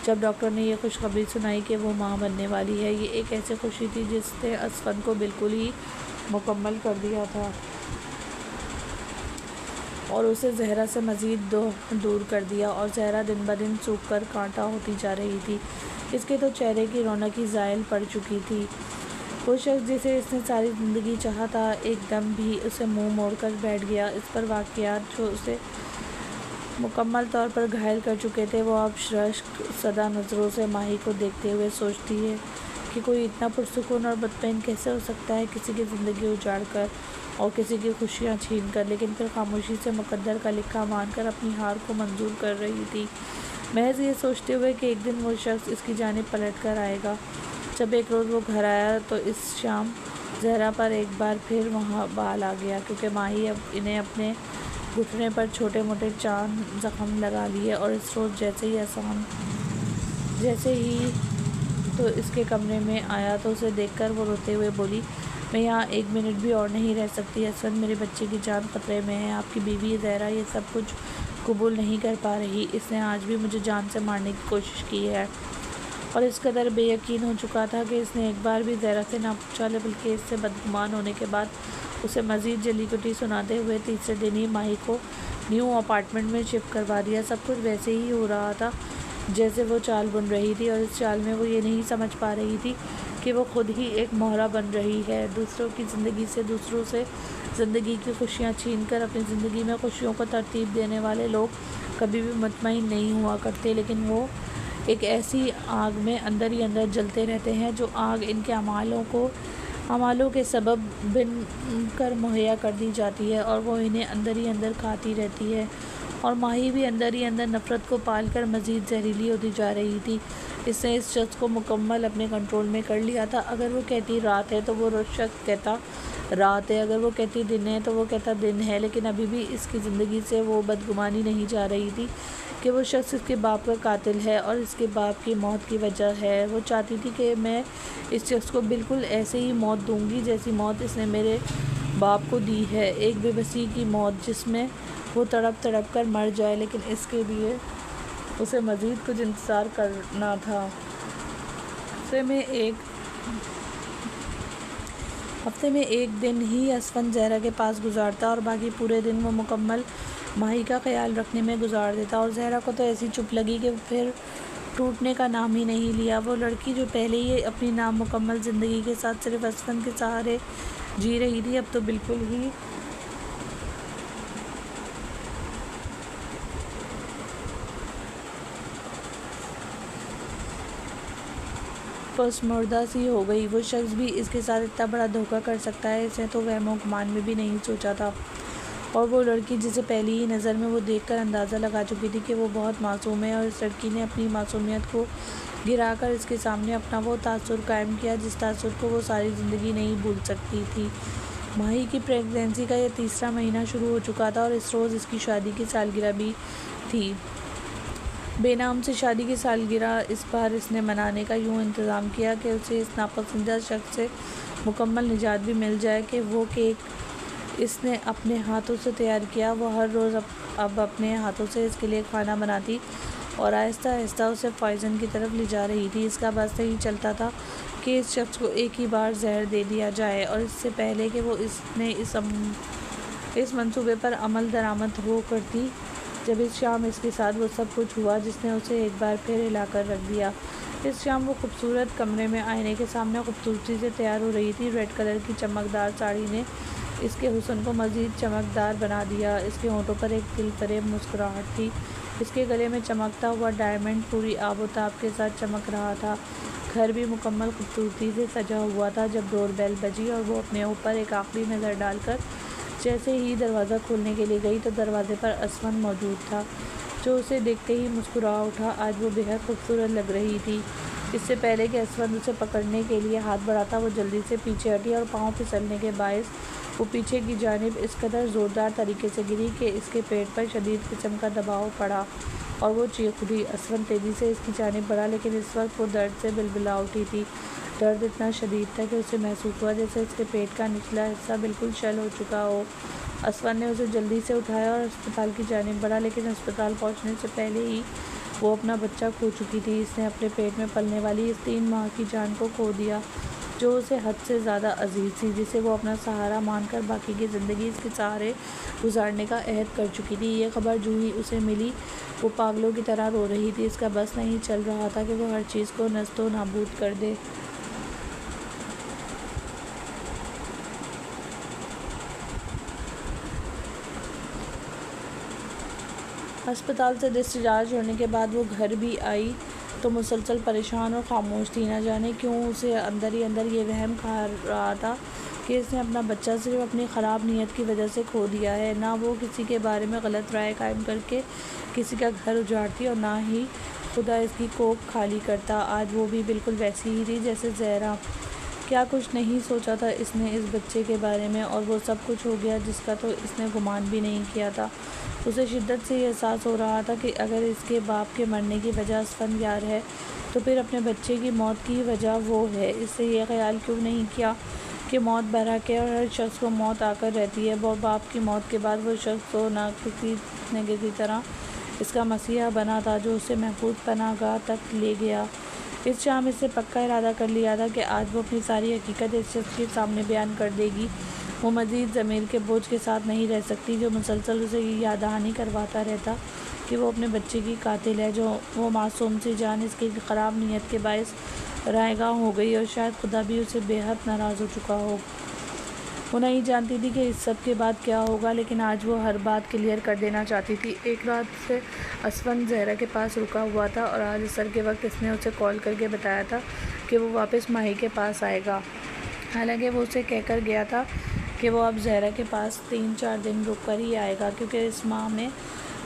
جب ڈاکٹر نے یہ خوشخبری سنائی کہ وہ ماں بننے والی ہے، یہ ایک ایسی خوشی تھی جس نے اسفن کو بالکل ہی مکمل کر دیا تھا اور اسے زہرا سے مزید دور کر دیا، اور زہرا دن بدن سوکھ کر کانٹا ہوتی جا رہی تھی۔ اس کے تو چہرے کی رونق ہی زائل پڑ چکی تھی۔ وہ شخص جسے اس نے ساری زندگی چاہا تھا ایک دم بھی اسے منہ موڑ کر بیٹھ گیا۔ اس پر واقعات جو اسے مکمل طور پر گھائل کر چکے تھے، وہ اب رشک زدہ نظروں سے ماہی کو دیکھتے ہوئے سوچتی ہے کہ کوئی اتنا پرسکون اور مطمئن کیسے ہو سکتا ہے، کسی کی زندگی اجاڑ کر اور کسی کی خوشیاں چھین کر، لیکن پھر خاموشی سے مقدر کا لکھا مان کر اپنی ہار کو منظور کر رہی تھی، محض یہ سوچتے ہوئے کہ ایک دن وہ شخص اس کی جانب پلٹ کر آئے گا۔ جب ایک روز وہ گھر آیا تو اس شام زہرا پر ایک بار پھر وہاں بال آ گیا، کیونکہ ماہی اب انہیں اپنے گھٹنے پر چھوٹے موٹے چاند زخم لگا لیے، اور اس روز جیسے ہی تو اس کے کمرے میں آیا تو اسے دیکھ کر وہ روتے ہوئے بولی، میں یہاں ایک منٹ بھی اور نہیں رہ سکتی اسفن، میرے بچے کی جان خطرے میں ہے۔ آپ کی بیوی زہرا یہ سب کچھ قبول نہیں کر پا رہی، اس نے آج بھی مجھے جان سے مارنے کی کوشش کی ہے، اور اس قدر بے یقین ہو چکا تھا کہ اس نے ایک بار بھی زہرا سے نہ پوچھا، بلکہ اس سے بدگمان ہونے کے بعد اسے مزید جلی کٹی سناتے ہوئے تیسرے دن ہی ماہی کو نیو اپارٹمنٹ میں شفٹ کروا دیا۔ سب کچھ ویسے ہی ہو رہا تھا جیسے وہ چال بن رہی تھی، اور اس چال میں وہ یہ نہیں سمجھ پا رہی تھی کہ وہ خود ہی ایک مہرہ بن رہی ہے۔ دوسروں کی زندگی سے دوسروں سے زندگی کی خوشیاں چھین کر اپنی زندگی میں خوشیوں کو ترتیب دینے والے لوگ کبھی بھی مطمئن نہیں ہوا کرتے، لیکن وہ ایک ایسی آگ میں اندر ہی اندر جلتے رہتے ہیں جو آگ ان کے اعمالوں کو اعمالوں کے سبب بن کر مہیا کر دی جاتی ہے اور وہ انہیں اندر ہی اندر کھاتی رہتی ہے، اور ماہی بھی اندر ہی اندر نفرت کو پال کر مزید زہریلی ہوتی جا رہی تھی۔ اس نے اس شخص کو مکمل اپنے کنٹرول میں کر لیا تھا۔ اگر وہ کہتی رات ہے تو وہ شخص کہتا رات ہے، اگر وہ کہتی دن ہے تو وہ کہتا دن ہے، لیکن ابھی بھی اس کی زندگی سے وہ بدگمانی نہیں جا رہی تھی کہ وہ شخص اس کے باپ کا قاتل ہے اور اس کے باپ کی موت کی وجہ ہے۔ وہ چاہتی تھی کہ میں اس شخص کو بالکل ایسے ہی موت دوں گی جیسی موت اس نے میرے باپ کو دی ہے، ایک بے بسی کی موت جس میں وہ تڑپ تڑپ کر مر جائے، لیکن اس کے لیے اسے مزید کچھ انتظار کرنا تھا۔ ہفتے میں ایک دن ہی اسفند زہرا کے پاس گزارتا اور باقی پورے دن وہ مکمل ماہی کا خیال رکھنے میں گزار دیتا، اور زہرا کو تو ایسی چپ لگی کہ پھر ٹوٹنے کا نام ہی نہیں لیا۔ وہ لڑکی جو پہلے ہی اپنی نامکمل زندگی کے ساتھ صرف اسفند کے سہارے جی رہی تھی، اب تو بالکل ہی پسماردہ سی ہو گئی۔ وہ شخص بھی اس کے ساتھ اتنا بڑا دھوکہ کر سکتا ہے، اس نے تو وہم و گمان میں بھی نہیں سوچا تھا۔ اور وہ لڑکی جسے پہلی ہی نظر میں وہ دیکھ کر اندازہ لگا چکی تھی کہ وہ بہت معصوم ہے، اور اس لڑکی نے اپنی معصومیت کو گرا کر اس کے سامنے اپنا وہ تاثر قائم کیا جس تاثر کو وہ ساری زندگی نہیں بھول سکتی تھی۔ ماہی کی پریگنینسی کا یہ تیسرا مہینہ شروع ہو چکا تھا اور اس روز اس کی شادی کی سالگرہ بھی تھی۔ بے نام سے شادی کی سالگرہ اس بار اس نے منانے کا یوں انتظام کیا کہ اسے اس ناپسندیدہ شخص سے مکمل نجات بھی مل جائے کہ وہ کیک اس نے اپنے ہاتھوں سے تیار کیا۔ وہ ہر روز اب اپنے ہاتھوں سے اس کے لیے کھانا بناتی اور آہستہ آہستہ اسے پوائزن کی طرف لے جا رہی تھی۔ اس کا بس نہیں چلتا تھا کہ اس شخص کو ایک ہی بار زہر دے دیا جائے، اور اس سے پہلے کہ وہ اس منصوبے پر عمل درآمد ہو کرتی، جب اس شام اس کے ساتھ وہ سب کچھ ہوا جس نے اسے ایک بار پھر ہلا کر رکھ دیا۔ اس شام وہ خوبصورت کمرے میں آئینے کے سامنے خوبصورتی سے تیار ہو رہی تھی۔ ریڈ کلر کی چمکدار ساڑی نے اس کے حسن کو مزید چمکدار بنا دیا۔ اس کے ہونٹوں پر ایک دل فریب مسکراہٹ تھی، اس کے گلے میں چمکتا ہوا ڈائمنڈ پوری آب و تاب کے ساتھ چمک رہا تھا۔ گھر بھی مکمل خوبصورتی سے سجا ہوا تھا۔ جب ڈور بیل بجی اور وہ اپنے اوپر ایک آخری نظر ڈال کر جیسے ہی دروازہ کھولنے کے لیے گئی تو دروازے پر اسفند موجود تھا، جو اسے دیکھتے ہی مسکرا اٹھا۔ آج وہ بے حد خوبصورت لگ رہی تھی۔ اس سے پہلے کہ اسفند اسے پکڑنے کے لیے ہاتھ بڑھاتا، وہ جلدی سے پیچھے ہٹی اور پاؤں پھسلنے کے باعث وہ پیچھے کی جانب اس قدر زوردار طریقے سے گری کہ اس کے پیٹ پر شدید قسم کا دباؤ پڑا اور وہ چیخ اٹھی۔ اسفند تیزی سے اس کی جانب بڑھا، لیکن اس وقت وہ درد سے بلبلا اٹھی تھی۔ درد اتنا شدید تھا کہ اسے محسوس ہوا جیسے اس کے پیٹ کا نچلا حصہ بالکل شل ہو چکا ہو۔ اسفند نے اسے جلدی سے اٹھایا اور اسپتال کی جانب بڑھا، لیکن اسپتال پہنچنے سے پہلے ہی وہ اپنا بچہ کھو چکی تھی۔ اس نے اپنے پیٹ میں پلنے والی اس 3 ماہ کی جان کو کھو دیا جو اسے حد سے زیادہ عزیز تھی، جسے وہ اپنا سہارا مان کر باقی کی زندگی اس کے سہارے گزارنے کا عہد کر چکی تھی۔ یہ خبر جو ہی اسے ملی وہ پاگلوں کی طرح رو رہی تھی۔ اس کا بس نہیں چل رہا تھا کہ وہ ہر چیز کو نیست و نابود کر دے۔ اسپتال سے ڈسچارج ہونے کے بعد وہ گھر بھی آئی تو مسلسل پریشان اور خاموش تھی۔ نہ جانے کیوں اسے اندر ہی اندر یہ وہم کھا رہا تھا کہ اس نے اپنا بچہ صرف اپنی خراب نیت کی وجہ سے کھو دیا ہے۔ نہ وہ کسی کے بارے میں غلط رائے قائم کر کے کسی کا گھر اجاڑتی اور نہ ہی خدا اس کی کوکھ خالی کرتا۔ آج وہ بھی بالکل ویسی ہی تھی جیسے زہرا۔ کیا کچھ نہیں سوچا تھا اس نے اس بچے کے بارے میں، اور وہ سب کچھ ہو گیا جس کا تو اس نے گمان بھی نہیں کیا تھا۔ اسے شدت سے یہ احساس ہو رہا تھا کہ اگر اس کے باپ کے مرنے کی وجہ اسفند یار ہے تو پھر اپنے بچے کی موت کی وجہ وہ ہے۔ اس نے یہ خیال کیوں نہیں کیا کہ موت برحق ہے اور ہر شخص کو موت آ کر رہتی ہے، اور باپ کی موت کے بعد وہ شخص تو نہ کسی طرح اس کا مسیحا بنا تھا جو اسے محفوظ پناہ گاہ تک لے گیا۔ اس شام اس نے پکا ارادہ کر لیا تھا کہ آج وہ اپنی ساری حقیقت اس شخص کے سامنے بیان کر دے گی۔ وہ مزید ضمیر کے بوجھ کے ساتھ نہیں رہ سکتی جو مسلسل اسے یہ یاد دہانی کرواتا رہتا کہ وہ اپنے بچے کی قاتل ہے۔ جو وہ معصوم سی جان اس کی خراب نیت کے باعث رائے گاں ہو گئی، اور شاید خدا بھی اسے بے حد ناراض ہو چکا ہو۔ وہ نہیں جانتی تھی کہ اس سب کے بعد کیا ہوگا، لیکن آج وہ ہر بات کلیئر کر دینا چاہتی تھی۔ ایک رات سے اسفند زہرا کے پاس رکا ہوا تھا اور آج عصر کے وقت اس نے اسے کال کر کے بتایا تھا کہ وہ واپس ماہی کے پاس آئے گا۔ حالانکہ وہ اسے کہہ کر گیا تھا کہ وہ اب زہرا کے پاس 3-4 دن رک کر ہی آئے گا، کیونکہ اس ماہ میں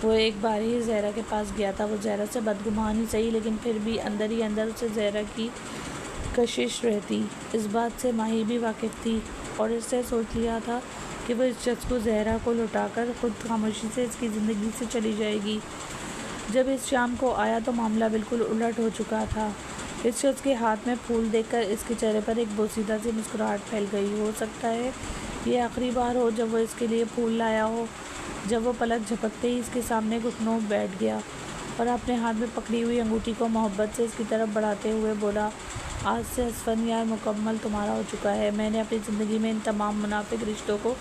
وہ ایک بار ہی زہرا کے پاس گیا تھا۔ وہ زہرا سے بدگمان ہی صحیح، لیکن پھر بھی اندر ہی اندر اسے زہرا کی کشش رہتی۔ اس بات سے ماہی بھی واقف تھی اور اس سے سوچ لیا تھا کہ وہ اس شخص کو زہرا کو لوٹا کر خود خاموشی سے اس کی زندگی سے چلی جائے گی۔ جب اس شام کو آیا تو معاملہ بالکل الٹ ہو چکا تھا۔ اس شخص کے ہاتھ میں پھول دیکھ کر اس کے چہرے پر ایک بوسیدہ سی مسکراہٹ پھیل گئی۔ ہو سکتا ہے یہ آخری بار ہو جب وہ اس کے لیے پھول لایا ہو۔ جب وہ پلک جھپکتے ہی اس کے سامنے گھٹنوں بیٹھ گیا اور اپنے ہاتھ میں پکڑی ہوئی انگوٹھی کو محبت سے اس کی طرف بڑھاتے ہوئے بولا، آج سے اسفندیار مکمل تمہارا ہو چکا ہے۔ میں نے اپنی زندگی میں ان تمام منافق رشتوں کو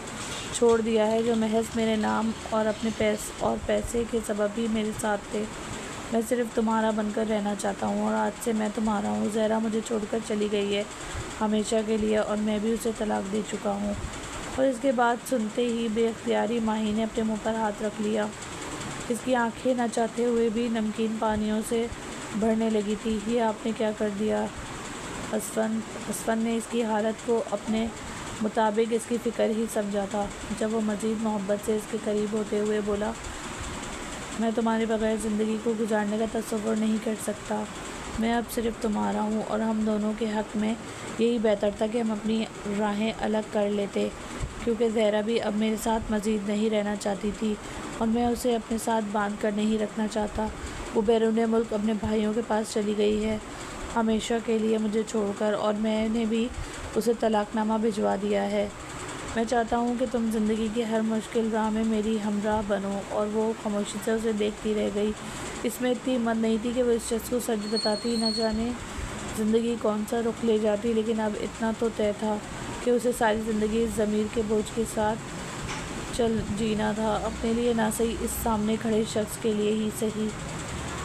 چھوڑ دیا ہے جو محض میرے نام اور اپنے پیسے کے سبب ہی میرے ساتھ تھے۔ میں صرف تمہارا بن کر رہنا چاہتا ہوں اور آج سے میں تمہارا ہوں۔ زہرا مجھے چھوڑ کر چلی گئی ہے ہمیشہ کے لیے اور میں بھی اسے طلاق دے چکا ہوں۔ اور اس کے بعد سنتے ہی بے اختیاری ماہی نے اپنے منہ پر ہاتھ رکھ لیا۔ اس کی آنکھیں نہ چاہتے ہوئے بھی نمکین پانیوں سے بھرنے لگی تھی۔ یہ آپ نے کیا کر دیا اسفند نے اس کی حالت کو اپنے مطابق اس کی فکر ہی سمجھا تھا۔ جب وہ مزید محبت سے اس کے قریب ہوتے ہوئے بولا، میں تمہارے بغیر زندگی کو گزارنے کا تصور نہیں کر سکتا۔ میں اب صرف تمہارا ہوں اور ہم دونوں کے حق میں یہی بہتر تھا کہ ہم اپنی راہیں الگ کر لیتے، کیونکہ زہرا بھی اب میرے ساتھ مزید نہیں رہنا چاہتی تھی اور میں اسے اپنے ساتھ باندھ کر نہیں رکھنا چاہتا۔ وہ بیرون ملک اپنے بھائیوں کے پاس چلی گئی ہے ہمیشہ کے لیے مجھے چھوڑ کر، اور میں نے بھی اسے طلاق نامہ بھجوا دیا ہے۔ میں چاہتا ہوں کہ تم زندگی کی ہر مشکل راہ میں میری ہمراہ بنو۔ اور وہ خاموشی سے اسے دیکھتی رہ گئی۔ اس میں اتنی ہمت نہیں تھی کہ وہ اس شخص کو سچ بتاتی، نہ جانے زندگی کون سا رخ لے جاتی، لیکن اب اتنا تو طے تھا کہ اسے ساری زندگی اس ضمیر کے بوجھ کے ساتھ جینا تھا، اپنے لیے نہ صحیح اس سامنے کھڑے شخص کے لیے ہی صحیح۔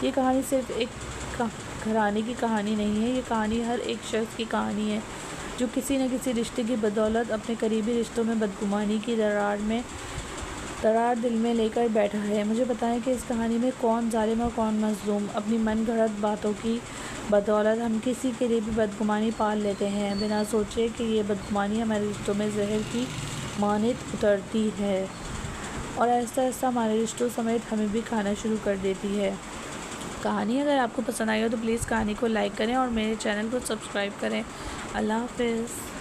یہ کہانی صرف ایک گھرانے کی کہانی نہیں ہے، یہ کہانی ہر ایک شخص کی کہانی ہے جو کسی نہ کسی رشتے کی بدولت اپنے قریبی رشتوں میں بدگمانی کی درار دل میں لے کر بیٹھا ہے۔ مجھے بتائیں کہ اس کہانی میں کون ظالم اور کون مظلوم؟ اپنی من گھڑت باتوں کی بدولت ہم کسی کے لیے بھی بدگمانی پال لیتے ہیں، بنا سوچے کہ یہ بدگمانی ہمارے رشتوں میں زہر کی مانند اترتی ہے اور آہستہ آہستہ ہمارے رشتوں سمیت ہمیں بھی کھانا شروع کر دیتی ہے۔ کہانی اگر آپ کو پسند آئی ہو تو پلیز کہانی کو لائک کریں اور میرے چینل کو سبسکرائب کریں۔ اللہ حافظ۔